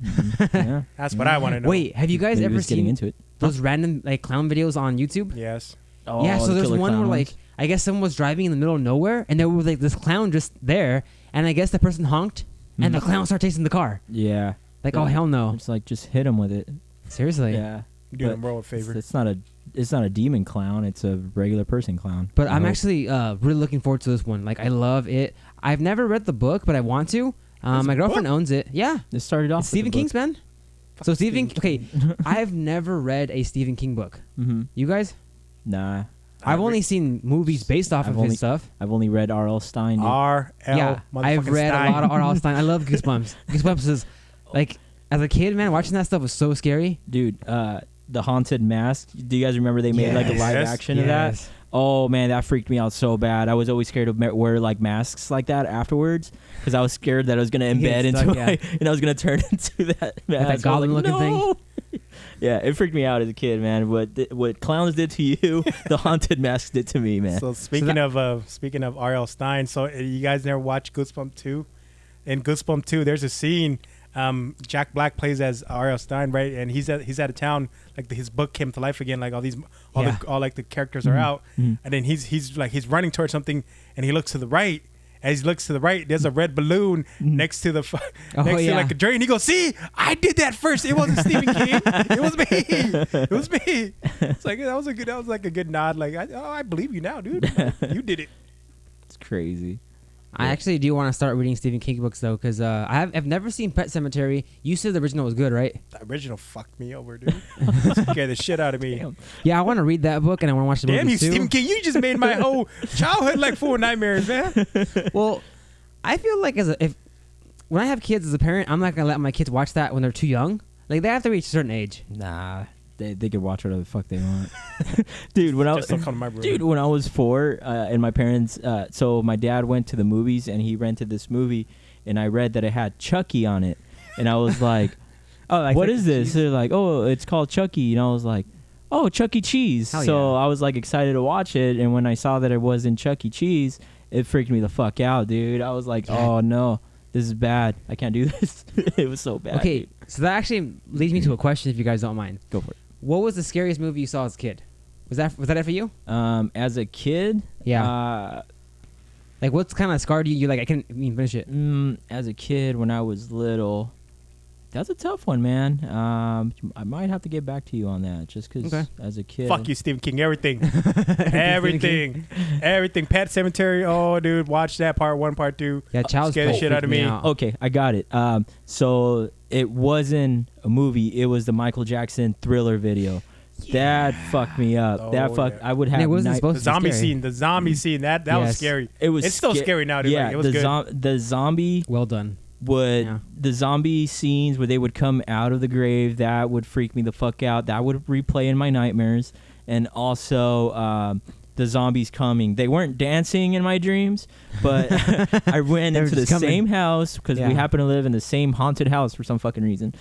Yeah. That's what I want to know. Wait, have you guys Maybe ever just getting seen into it. those random like clown videos on YouTube? Yes. Oh, Yeah, so the there's killer one where clown like ones? I guess someone was driving in the middle of nowhere and there was like this clown just there, and I guess the person honked and the clown started chasing the car. Yeah. Like, Yeah. oh hell no, It's like just hit him with it. seriously. Yeah. Do But them world a favor. It's not a demon clown. It's a regular person clown. But I I'm hope. actually really looking forward to this one. Like I love it. I've never read the book, but I want to. There's My a girlfriend book? owns it. Yeah, It started off it's Stephen King's, man. So Stephen, okay, I've never read a Stephen King book. Mm-hmm. You guys? Nah. I've only seen movies based off I've of only- his stuff. I've only read R.L. Stein. Dude. R.L. Yeah, I've read Stein. a lot of R.L. Stein. I love Goosebumps. Goosebumps is like as a kid, man, watching that stuff was so scary. Dude, the Haunted Mask. Do you guys remember they made like a Yes. live Yes. action of that? Yes. Oh man, that freaked me out so bad. I was always scared to wear like masks like that afterwards because I was scared that I was gonna embed Get stuck, into yeah. and I was gonna turn into that mask. I was goblin-looking no! Yeah, it freaked me out as a kid, man. What clowns did to you, the Haunted Masks did to me, man. So speaking of R.L. Stein, so you guys never watched Goosebumps 2? In Goosebumps 2, there's a scene. Jack Black plays as R.L. Stein, right? And he's out of town. Like his book came to life again. Like all the characters are out, and then he's running towards something, and he looks to the right. As he looks to the right, there's a red balloon next to the to like a drain. He goes, "See, I did that first. It wasn't Stephen King. It was me. It was me." It's like that was like a good nod. Like I believe you now, dude. You did it. It's crazy. I actually do want to start reading Stephen King books though, because I've never seen Pet Cemetery. You said the original was good, right? The original fucked me over, dude. Scared the shit out of me. Damn. Yeah, I want to read that book and I want to watch the Damn you, movies too. Stephen King! You just made my whole childhood like full of nightmares, man. Well, I feel like when I have kids as a parent, I'm not gonna let my kids watch that when they're too young. Like they have to reach a certain age. Nah, they could watch whatever the fuck they want. Dude, when I Just don't come to my room. Dude, when I was 4, and my parents, so my dad went to the movies and he rented this movie, and I read that it had Chucky on it, and I was like, Oh, like "What is this?" They're like, "Oh, it's called Chucky," and I was like, "Oh, Chuck E. Cheese." Hell So yeah. I was like excited to watch it, and when I saw that it wasn't Chuck E. Cheese, it freaked me the fuck out, dude. I was like, "Oh no, this is bad. I can't do this." It was so bad. Okay, dude. so that actually leads me to a question, if you guys don't mind. Go for it. What was the scariest movie you saw as a kid? Was that it for you? As a kid, Yeah. Like what's kind of scarred you? You like I can't even finish it. as a kid when I was little, that's a tough one, man. I might have to get back to you on that, just because Okay. as a kid, Fuck you, Stephen King. Everything. Everything. Pet Cemetery. Oh, dude, watch that part 1, part 2. Yeah, Child's Scare the Play shit out of freaked me. out. Okay, I got it. So it wasn't a movie; it was the Michael Jackson Thriller video. That fucked me up. Oh, that fuck. yeah. I would And have. it wasn't night- supposed The to be zombie scary. scene. The zombie scene. That was Yes. scary. It was. It's still scary now, dude. Yeah, Like, it was good. the zombie Well done. would Yeah. the zombie scenes where they would come out of the grave, that would freak me the fuck out. That would replay in my nightmares. And also the zombies coming. They weren't dancing in my dreams, but I ran They were into the just coming. same house because we Yeah. happen to live in the same haunted house for some fucking reason.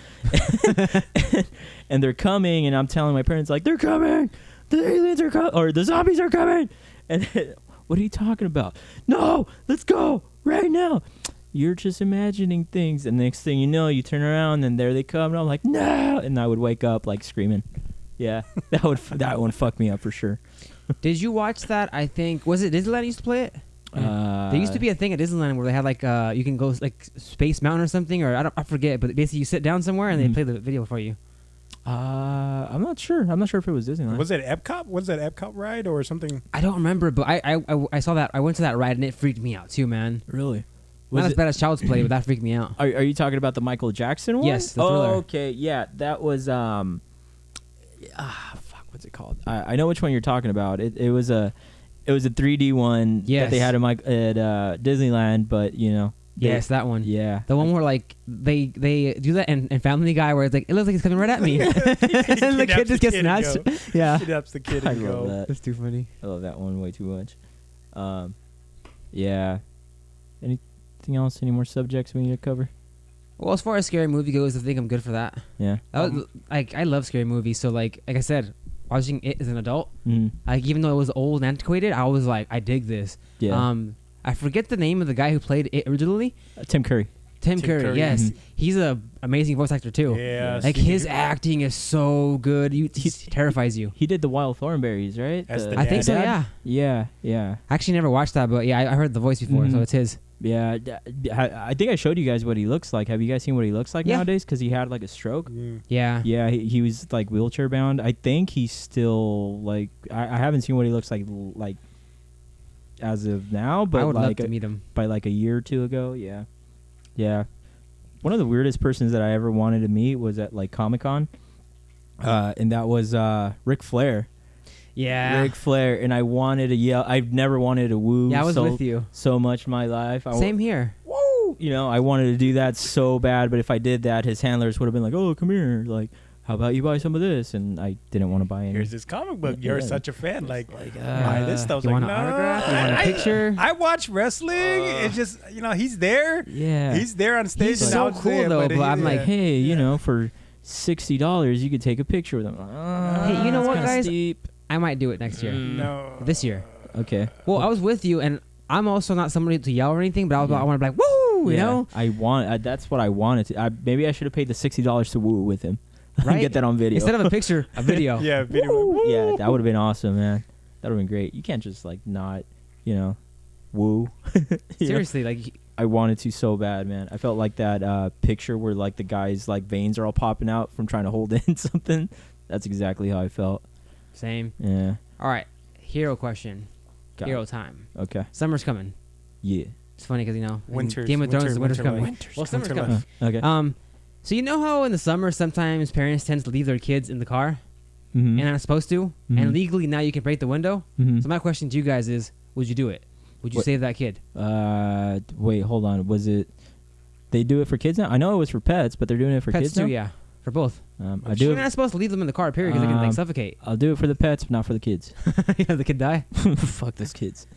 And they're coming, and I'm telling my parents, like, they're coming. The aliens are coming, or the zombies are coming. And what are you talking about? No, let's go right now. You're just imagining things. And next thing you know, you turn around, and there they come. And I'm like, no. And I would wake up, like, screaming. Yeah, that one fucked me up for sure. Did you watch that? I think was it Disneyland used to play it? There used to be a thing at Disneyland where they had like you can go like Space Mountain or something, or I forget, but basically you sit down somewhere and they play the video for you. I'm not sure. I'm not sure if it was Disneyland. Was it Epcot? Was that Epcot ride or something? I don't remember, but I saw that. I went to that ride and it freaked me out too, man. Really? Not as bad as Child's Play, but that freaked me out. Are you talking about the Michael Jackson one? Yes, the Thriller. Oh, okay. Yeah, that was fuck, what's it called? I know which one you're talking about. It was a 3D one that Yes. they had at Disneyland, but you know. Yes, that one. Yeah. The one where like they do that in Family Guy where it's like it looks like it's coming right at me, and the kid just gets snatched. Yeah, Kidnaps the kid I and love go. that. that's too funny. I love that one way too much. Yeah. Anything else? Any more subjects we need to cover? Well, as far as scary movie goes, I think I'm good for that. Yeah. I love scary movies, so like I said, watching it as an adult, Mm. like even though it was old and antiquated, I was like, I dig this. Yeah. I forget the name of the guy who played it originally. Tim Curry. Tim Curry, yes, Mhm. he's a amazing voice actor too. Yeah. Like his acting is so good, he terrifies you. He did the Wild Thornberries, right? As the I think so, dad? yeah. Yeah. I actually never watched that, but yeah, I heard the voice before, so Mhm. it's his. Yeah. I think I showed you guys what he looks like. Have you guys seen what he looks like Yeah. nowadays? Because he had like a stroke. Mm. Yeah. Yeah, he was like wheelchair bound. I think he's still like I haven't seen what he looks like as of now, but I would like love to meet him. by like a year or two ago. Yeah. One of the weirdest persons that I ever wanted to meet was at like Comic-Con, and that was Ric Flair. Yeah. Ric Flair, and I wanted to yell. I've never wanted to woo. Yeah, I was with you. so much in my life. Same here. Woo! You know, I wanted to do that so bad, but if I did that, his handlers would have been like, "Oh, come here, like, how about you buy some of this?" And I didn't want to buy any. Here's this comic book. You're Yeah. such a fan. Like, Like, buy this stuff. You Like, want an no, autograph? You want a picture? I watch wrestling. It's just he's there. Yeah, He's there on stage. He's and so I'll cool, say it, though, but but I'm he- like, hey, you Yeah. know, for $60, you could take a picture with him. Hey, you know that's what, kinda guys? steep. I might do it next year. No. This year. Okay. Well, I was with you, and I'm also not somebody to yell or anything, but I Yeah. want to be like, woo, you Yeah, know? I want. That's what I wanted to. Maybe I should have paid the $60 to woo with him. Right? Get that on video. Instead of a picture, a video. Yeah, video. Woo! Yeah, that would have been awesome, man. That would have been great. You can't just like not, woo. You know? Seriously, like, I wanted to so bad, man. I felt like that picture where like the guy's like veins are all popping out from trying to hold in something. That's exactly how I felt. same. Yeah. All right, hero question. Got Hero it. time. Okay. Summer's coming. Yeah. It's funny because, Winter's- Game of Thrones, winter- winter's winter coming. life. Well, summer's Winter coming. life. Okay. So you know how in the summer sometimes parents tend to leave their kids in the car Mhm. and they're not supposed to, Mhm. and legally now you can break the window. Mhm. So my question to you guys is, would you do it? Would you What- save that kid? Wait, hold on. Was it? They do it for kids now. I know it was for pets, but they're doing it for Pets kids too, now. yeah, for both. I do. You're not supposed to leave them in the car, period, because they can like Um, suffocate. I'll do it for the pets, but not for the kids. Yeah, the kid die. Fuck those kids.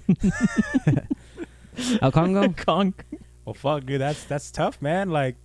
El Congo. Conk. Well, fuck, dude. That's tough, man. Like,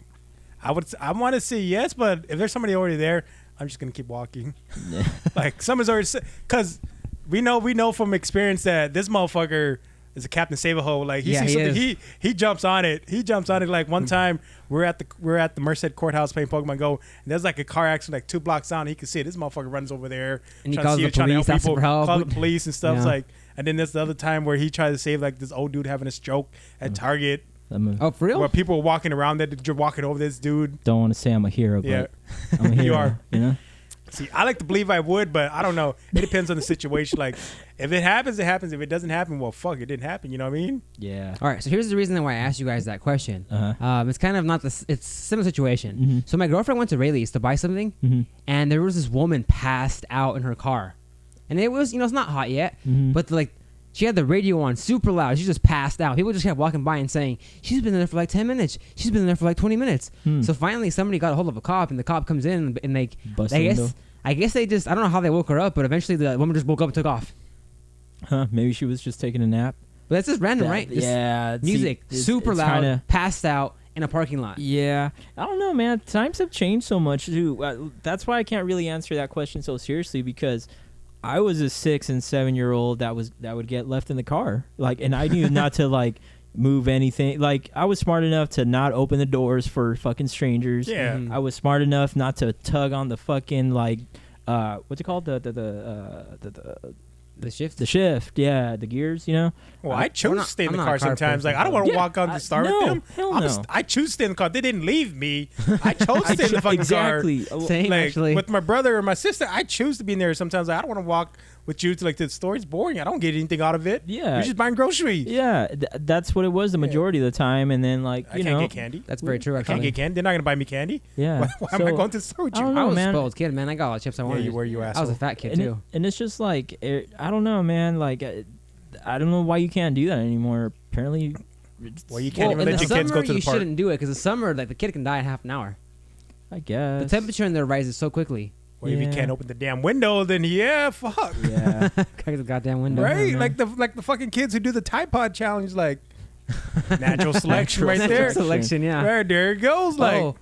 I want to say yes, but if there's somebody already there, I'm just gonna keep walking. Yeah. Like, someone's already because we know from experience that this motherfucker is a Captain Save-A-Ho. Like, he Yeah, sees he something, is. he jumps on it. He jumps on it. Like, one time we're at the Merced Courthouse playing Pokemon Go, and there's like a car accident like 2 blocks down. He can see it. This motherfucker runs over there, And he trying to calls see the it, trying to police, asks for help. call the police and stuff. Yeah. It's like, and then there's the other time where he tried to save like this old dude having a stroke at Target, Oh, for real? where people were walking around there, you're walking over this dude. Don't want to say I'm a hero, Yeah. but I'm a hero. You are. You know. See, I like to believe I would, but I don't know. It depends on the situation. Like, if it happens, it happens. If it doesn't happen, well, fuck, it didn't happen. You know what I mean? Yeah. All right, so here's the reason why I asked you guys that question. Uh-huh. It's kind of not this. It's a similar situation. Mhm. So my girlfriend went to Rayleigh's to buy something, Mhm. and there was this woman passed out in her car, and it was, it's not hot yet, Mhm. but like she had the radio on super loud. She just passed out. People just kept walking by and saying, "She's been there for like 10 minutes. She's been there for like 20 minutes." Hmm. So finally, somebody got a hold of a cop, and the cop comes in, and they, Bust I the guess, window. I guess they just, I don't know how they woke her up, but eventually the woman just woke up and took off. Huh? Maybe she was just taking a nap. But that's just random, right? Just Yeah. music, super loud, passed out in a parking lot. Yeah, I don't know, man. Times have changed so much too. That's why I can't really answer that question so seriously, because I was a 6 and 7 year old that would get left in the car, like, and I knew not to like move anything. Like, I was smart enough to not open the doors for fucking strangers. Yeah. Mhm. I was smart enough not to tug on the fucking like what's it called, The shift. the shift, yeah, the gears, you know. Well, I chose to stay in I'm the not a car car sometimes. person. Like, I don't want to Yeah, walk on the start no, with them. hell no. I choose to stay in the car. They didn't leave me. I chose to stay in the fucking Exactly. car. Same, Like, actually. with my brother or my sister, I choose to be in there. Sometimes I don't want to walk with you to like the store's boring. I don't get anything out of it. Yeah. You're just buying groceries. Yeah, that's what it was the majority of the time, and then like I you can't know, get candy. That's very true, I can't actually. get candy. They're not gonna buy me candy. yeah. Why am I So- going to the store with I you? don't I know, was a man. spoiled kid, man. I got all the chips I Yeah, wanted. you were, you I was asshole. a fat kid and, too. and it's just like I don't know, man. Like I don't know why you can't do that anymore. Apparently, Well, you can't even in let the your kids summer go to the you park. shouldn't do it because the summer, like the kid can die in half an hour. I guess The temperature in there rises so quickly. Well, if you Yeah. can't open the damn window, then yeah, fuck. Yeah, Crack the goddamn window. Right? man. Like the fucking kids who do the Tide Pod challenge, like natural selection right Natural there. selection, yeah. Right there it goes. Like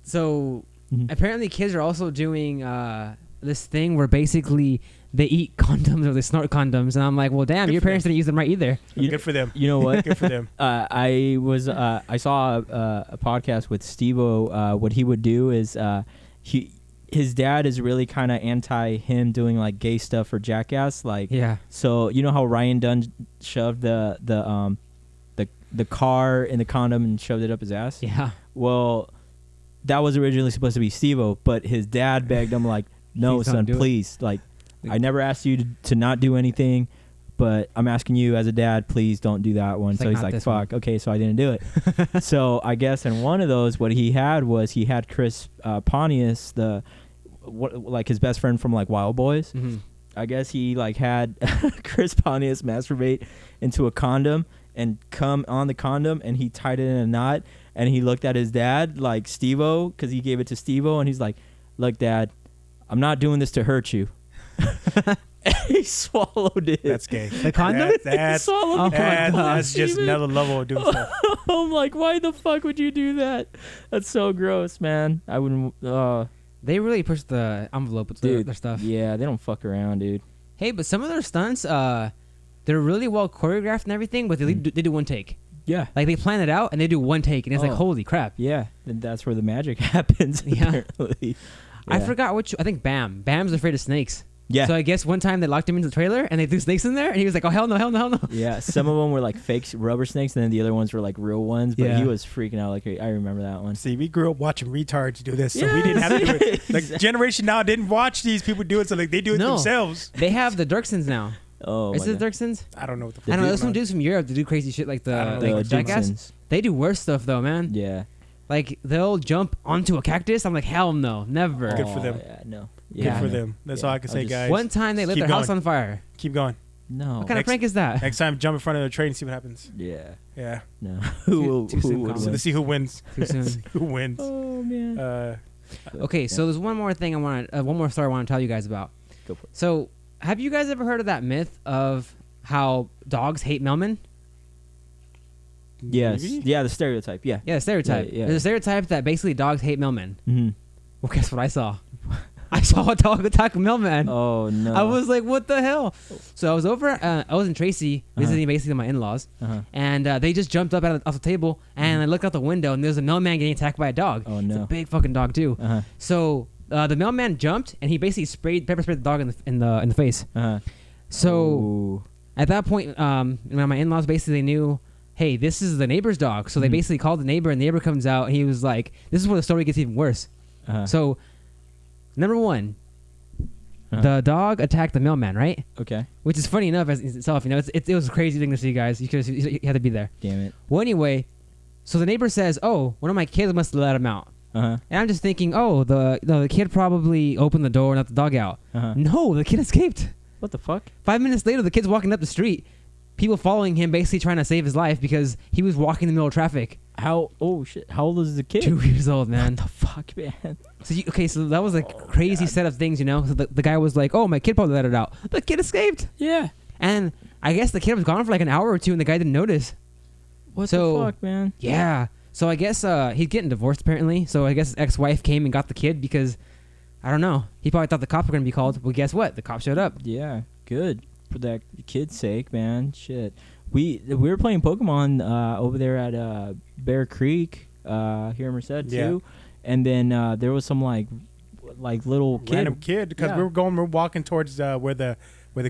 So Mhm. apparently kids are also doing this thing where basically they eat condoms or they snort condoms, and I'm like, well, damn, Good your for parents didn't use them right either. You- good for them. you know what? Good for them. I saw a podcast with Steve-O. What he would do is his dad is really kind of anti him doing like gay stuff for Jackass. Like, Yeah. so you know how Ryan Dunn shoved the car in the condom and shoved it up his ass? Yeah. Well, that was originally supposed to be Steve-O, but his dad begged him like, no, Please don't son, do it." please. Like, I never asked you to not do anything, but I'm asking you as a dad, please don't do that one. It's So like, he's "Not like, this fuck, okay, so I didn't do it. So I guess in one of those, what he had Chris Pontius, like his best friend from like Wild Boys. Mm-hmm. I guess he like had Chris Pontius masturbate into a condom and come on the condom, and he tied it in a knot, and he looked at his dad like Steve-O, because he gave it to Steve-O, and he's like, look, Dad, I'm not doing this to hurt you. And he swallowed it. That's gay. The condom? That's swallowed Oh my that's God. just another level of doing stuff. I'm like, why the fuck would you do that? That's so gross, man. I wouldn't. They really push the envelope with Dude, their stuff. Yeah, they don't fuck around, dude. Hey, but some of their stunts, they're really well choreographed and everything, but they do one take. Yeah. Like they plan it out and they do one take, and it's like, Oh. holy crap. Yeah, and that's where the magic happens. Yeah. Apparently. I Yeah. forgot I think Bam's afraid of snakes. Yeah. So I guess one time they locked him into the trailer and they threw snakes in there, and he was like, oh, hell no, hell no, hell no. Yeah, some of them were like fake rubber snakes, and then the other ones were like real ones. But Yeah. he was freaking out. Like, I remember that one. See, we grew up watching retards do this, so we didn't have to do it. Like, generation now didn't watch these people do it, so like they do it No. themselves. They have the Dirksons now. Oh, Is my it God. Dirksons? I don't know what the I fuck. don't know. There's some dudes from Europe that do crazy shit like I don't the know. like The Jackass. Jetsons. They do worse stuff though, man. Yeah. Like they'll jump onto a cactus. I'm like, hell no, never. Good for them. Yeah, no. Good Yeah, for no. them. That's Yeah. all I can I'll say, just- guys. One time they lit Keep their house going. on fire. Keep going. No. What kind of Next- prank is that? Next time, jump in front of the train and see what happens. Yeah. Yeah. No. Too soon, would Colin. So win? let's see who wins. Too soon. Who wins? Oh man. Okay, so there's one more thing one more story I want to tell you guys about. Go for it. So, have you guys ever heard of that myth of how dogs hate mailmen? Yes. Maybe? Yeah, the stereotype. Yeah. Yeah, the stereotype. Yeah. There's a stereotype that basically dogs hate mailmen. Mm-hmm. Well, guess what I saw? I saw a dog attack a mailman. Oh no. I was like, what the hell? So I was over, I was in Tracy visiting basically my in-laws, and they just jumped up off the table, and I looked out the window, and there's a mailman getting attacked by a dog. Oh It's no. a big fucking dog too. Uh-huh. So the mailman jumped, and he basically pepper sprayed the dog in the face. Uh-huh. So Ooh. at that point, my in-laws basically knew, hey, this is the neighbor's dog. So they Mhm. basically called the neighbor, and the neighbor comes out, and he was like, this is where the story gets even worse. Uh-huh. So, number one, Uh-huh. the dog attacked the mailman, right? Okay. Which is funny enough as itself. You know, it was a crazy thing to see, guys. You had to be there. Damn it. Well, anyway, so the neighbor says, "Oh, one of my kids must have let him out." Uh-huh. And I'm just thinking, "Oh, the kid probably opened the door and let the dog out." Uh-huh. No, the kid escaped. What the fuck? 5 minutes later, the kid's walking up the street. People following him, basically trying to save his life because he was walking in the middle of traffic. How? Oh shit! How old is the kid? 2 years old, man. What the fuck? fuck, man? So that was like crazy set of things, you know. So the guy was like, "Oh, my kid probably let it out." The kid escaped. Yeah. And I guess the kid was gone for like an hour or two, and the guy didn't notice. What the fuck, man? Yeah. So I guess he's getting divorced apparently. So I guess his ex-wife came and got the kid because I don't know. He probably thought the cops were gonna be called. Well, guess what? The cops showed up. Yeah, good for that kid's sake, man. Shit. We were playing Pokemon over there at Bear Creek here in Merced too, and then there was some like little random kid because we're walking towards where the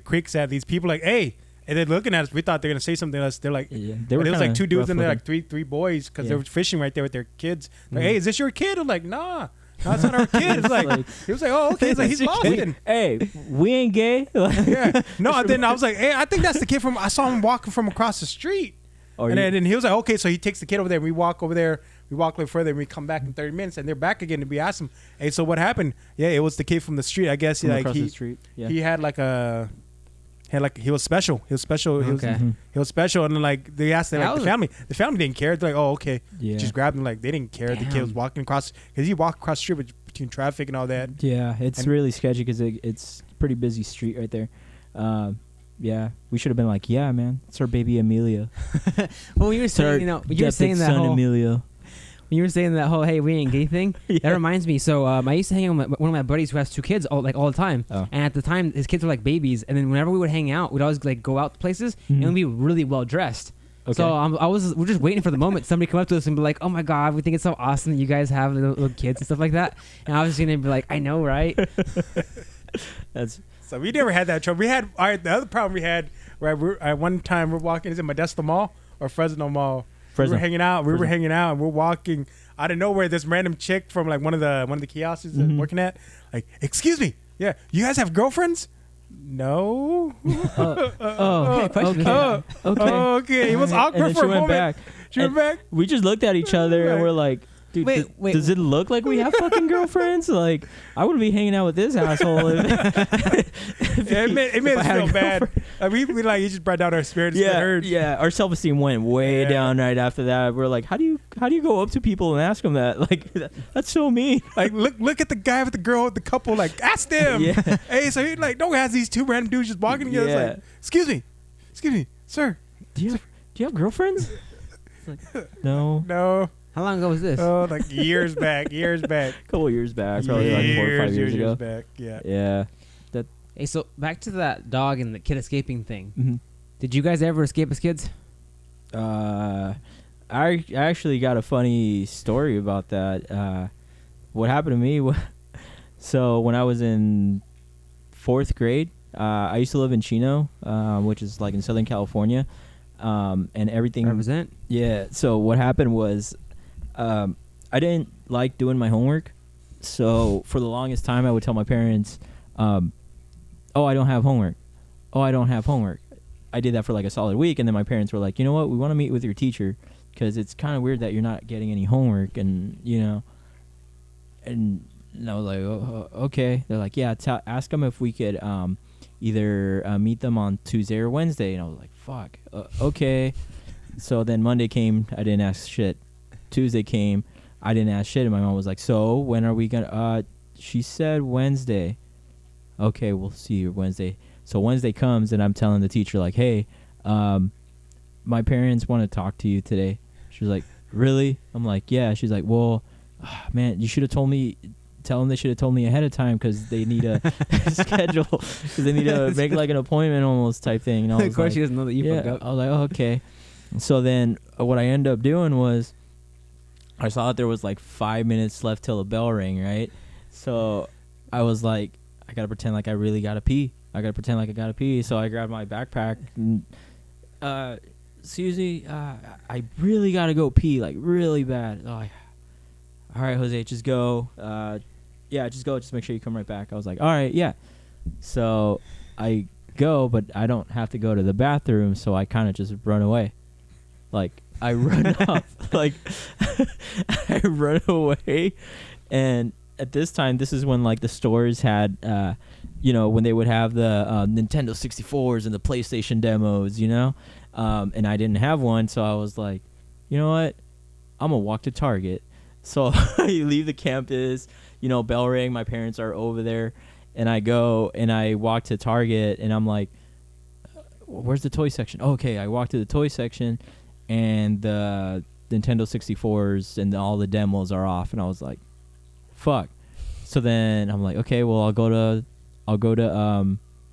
creek's at. These people like, hey, and they're looking at us. We thought they're gonna say something to us. They're like, there was like two dudes and they're like three boys because they were fishing right there with their kids. Like, hey, is this your kid? I'm like, nah. No, it's not our kid. It's like he was like, oh, okay. It's like he's lost. Hey, we ain't gay. Yeah. No, and then I was like, hey, I think that's the kid I saw him walking from across the street. And then he was like, okay, so he takes the kid over there. We walk over there. We walk a little further, and we come back in 30 minutes, and they're back again. And we asked him, hey, so what happened? Yeah, it was the kid from the street. I guess across the street. Yeah. He had he was special. He was special. Okay. He was special, and then like they asked the family. The family didn't care. They're like, oh, okay. Yeah. Just grabbed him. Like they didn't care. Damn. The kid was walking across because he walked across the street between traffic and all that. Yeah, it's really sketchy because it's a pretty busy street right there. Yeah, we should have been like, yeah, man, it's our baby Amelia. Well, you were saying, you were saying that son whole Amelia. When you were saying that whole "hey, we ain't gay" thing, that reminds me. So I used to hang out with one of my buddies who has two kids all the time. Oh. And at the time, his kids were like babies. And then whenever we would hang out, we'd always like go out places and we'd be really well dressed. Okay. So we're just waiting for the moment somebody come up to us and be like, "Oh my god, we think it's so awesome that you guys have little kids and stuff like that." And I was just gonna be like, "I know, right?" So we never had that trouble. We had the other problem we had. Right, one time we're walking. Is it Modesto Mall or Fresno Mall? Fresno. We were hanging out. We were hanging out, and we're walking out of nowhere. This random chick from like one of the kiosks that I'm working at, like, excuse me, yeah, you guys have girlfriends? No. Okay. It was awkward for a moment. She went back. We just looked at each other and we're like, dude, wait, does it look like we have fucking girlfriends? Like, I wouldn't be hanging out with this asshole. It made us feel bad. We like, he just brought down our spirits. Yeah. Our self-esteem went way down right after that. We're like, how do you go up to people and ask them that? Like, that's so mean. Like, look at the guy with the girl with the couple. Like, ask them. Yeah. Hey, so he like, don't have these two random dudes just walking together. Yeah. It's like, excuse me, sir. Do you have girlfriends? It's like, no. How long ago was this? Oh, like years back. A couple years back, probably like 4 or 5 years ago. Back. Yeah. Yeah. Hey, so back to that dog and the kid escaping thing. Mm-hmm. Did you guys ever escape as kids? I actually got a funny story about that. What happened to me? So when I was in 4th grade, I used to live in Chino, which is like in Southern California, and everything. Represent. Yeah. So what happened was, I didn't like doing my homework, so for the longest time I would tell my parents, "Oh, I don't have homework. Oh, I don't have homework." I did that for like a solid week, and then my parents were like, "You know what? We want to meet with your teacher because it's kind of weird that you're not getting any homework." And and I was like, "Oh, okay." They're like, "Yeah, ask them if we could either meet them on Tuesday or Wednesday." And I was like, "Fuck, okay." So then Monday came, I didn't ask shit. Tuesday came, I didn't ask shit, and my mom was like, "So when are we gonna?" She said Wednesday. Okay, we'll see you Wednesday. So Wednesday comes, and I'm telling the teacher like, "Hey, my parents want to talk to you today." She was like, "Really?" I'm like, "Yeah." She's like, "Well, man, you should have told me. Tell them they should have told me ahead of time because they need a schedule, because they need to make like an appointment almost type thing." And I was of course, like, she doesn't know that you fucked up. I was like, "Oh, okay." So then what I ended up doing was, I saw that there was like 5 minutes left till the bell rang, right? So I was like, I gotta pretend like I really gotta pee. So I grabbed my backpack and, Susie, I really gotta go pee, like really bad. Oh, all right, Jose, just go. Just go. Just make sure you come right back. I was like, all right, yeah. So I go, but I don't have to go to the bathroom, so I kind of just run away. Like, I run off. Like, I run away. And at this time, this is when, like, the stores had, when they would have the Nintendo 64s and the PlayStation demos, and I didn't have one, so I was like, you know what? I'm going to walk to Target. So I leave the campus, bell ring. My parents are over there, and I go and I walk to Target, and I'm like, "Where's the toy section?" Oh, okay, I walk to the toy section, and the Nintendo 64s and all the demos are off, and I was like, "Fuck." So then I'm like, "Okay, well I'll go to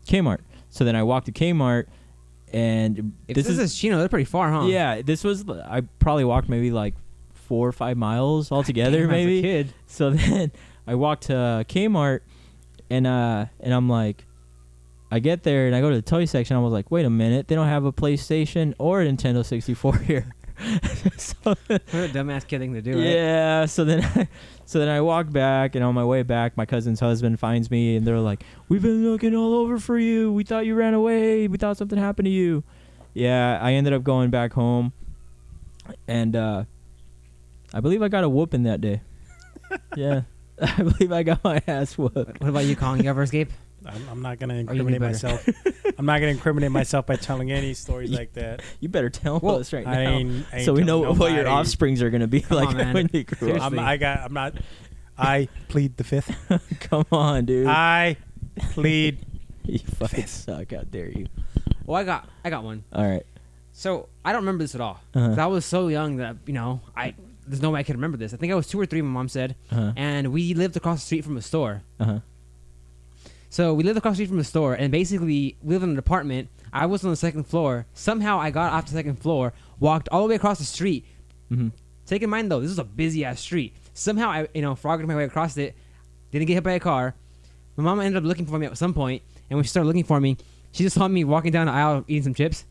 Kmart." So then I walk to Kmart, and this is Chino. They're pretty far, huh? Yeah, I probably walked maybe like 4 or 5 miles altogether, Damn, maybe. as a kid. So then I walk to Kmart, and I'm like, I get there and I go to the toy section. I was like, wait a minute, they don't have a PlayStation or a Nintendo 64 here. So, what a dumbass kid thing to do, right? yeah. So then I walk back, and on my way back, my cousin's husband finds me, and they're like, "We've been looking all over for you. We thought you ran away. We thought something happened to you." Yeah, I ended up going back home, and I believe I got a whooping that day. Yeah, I believe I got my ass whooped. What about you, Kong? You ever escape? I'm not gonna incriminate myself. I'm not gonna incriminate myself by telling any stories like that. You better tell us right now, I ain't so we know telling what your nobody. offsprings are gonna be like on, man. when they grow up. Seriously. I plead the fifth. Come on, dude. I plead. You fucking suck. How dare you? Well, I got one. All right. So I don't remember this at all. Uh-huh. 'Cause I was so young that there's no way I could remember this. I think I was 2 or 3. My mom said, Uh-huh. and we lived across the street from a store. Uh-huh. So we lived across the street from a store, and basically we lived in an apartment. I was on the 2nd floor. Somehow I got off the 2nd floor, walked all the way across the street. Mm-hmm. Take in mind though, this is a busy ass street. Somehow I froggered my way across it. Didn't get hit by a car. My mom ended up looking for me at some point, and when she started looking for me, she just saw me walking down the aisle eating some chips.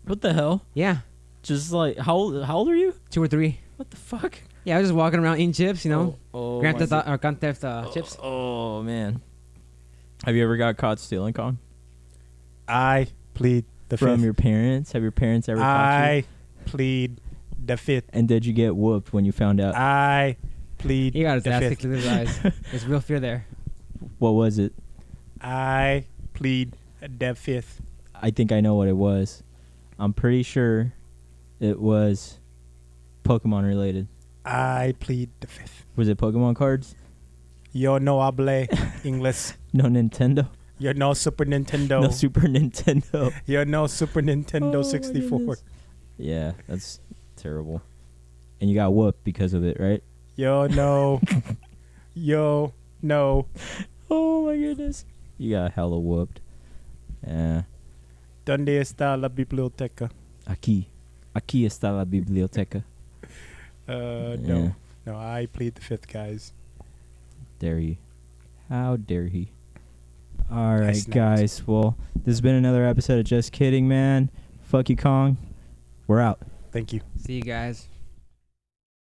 What the hell? Yeah, Just like how old are you? 2 or 3. What the fuck? Yeah, I was just walking around eating chips, Grand my Theft chips. Oh man. Have you ever got caught stealing, Kong? I plead the From fifth. your parents? Have your parents ever caught you? I plead the fifth. And did you get whooped when you found out? I plead He got his the ass fifth. kicked through his eyes. There's real fear there. What was it? I plead the fifth. I think I know what it was. I'm pretty sure it was Pokemon related. I plead the fifth. Was it Pokemon cards? Yo no hable English. No Nintendo? Yo no Super Nintendo. No Super Nintendo. Yo no Super Nintendo Oh, my 64. goodness. Yeah, that's terrible. And you got whooped because of it, right? Yo no. Yo no. Oh my goodness. You got hella whooped. Yeah. ¿Dónde está la biblioteca? Aquí está la biblioteca. No. Yeah. No, I plead the fifth, guys. Dare he? How dare he? All right, snapped. guys. Well, this has been another episode of Just Kidding, man. Fuck you, Kong. We're out. Thank you. See you guys.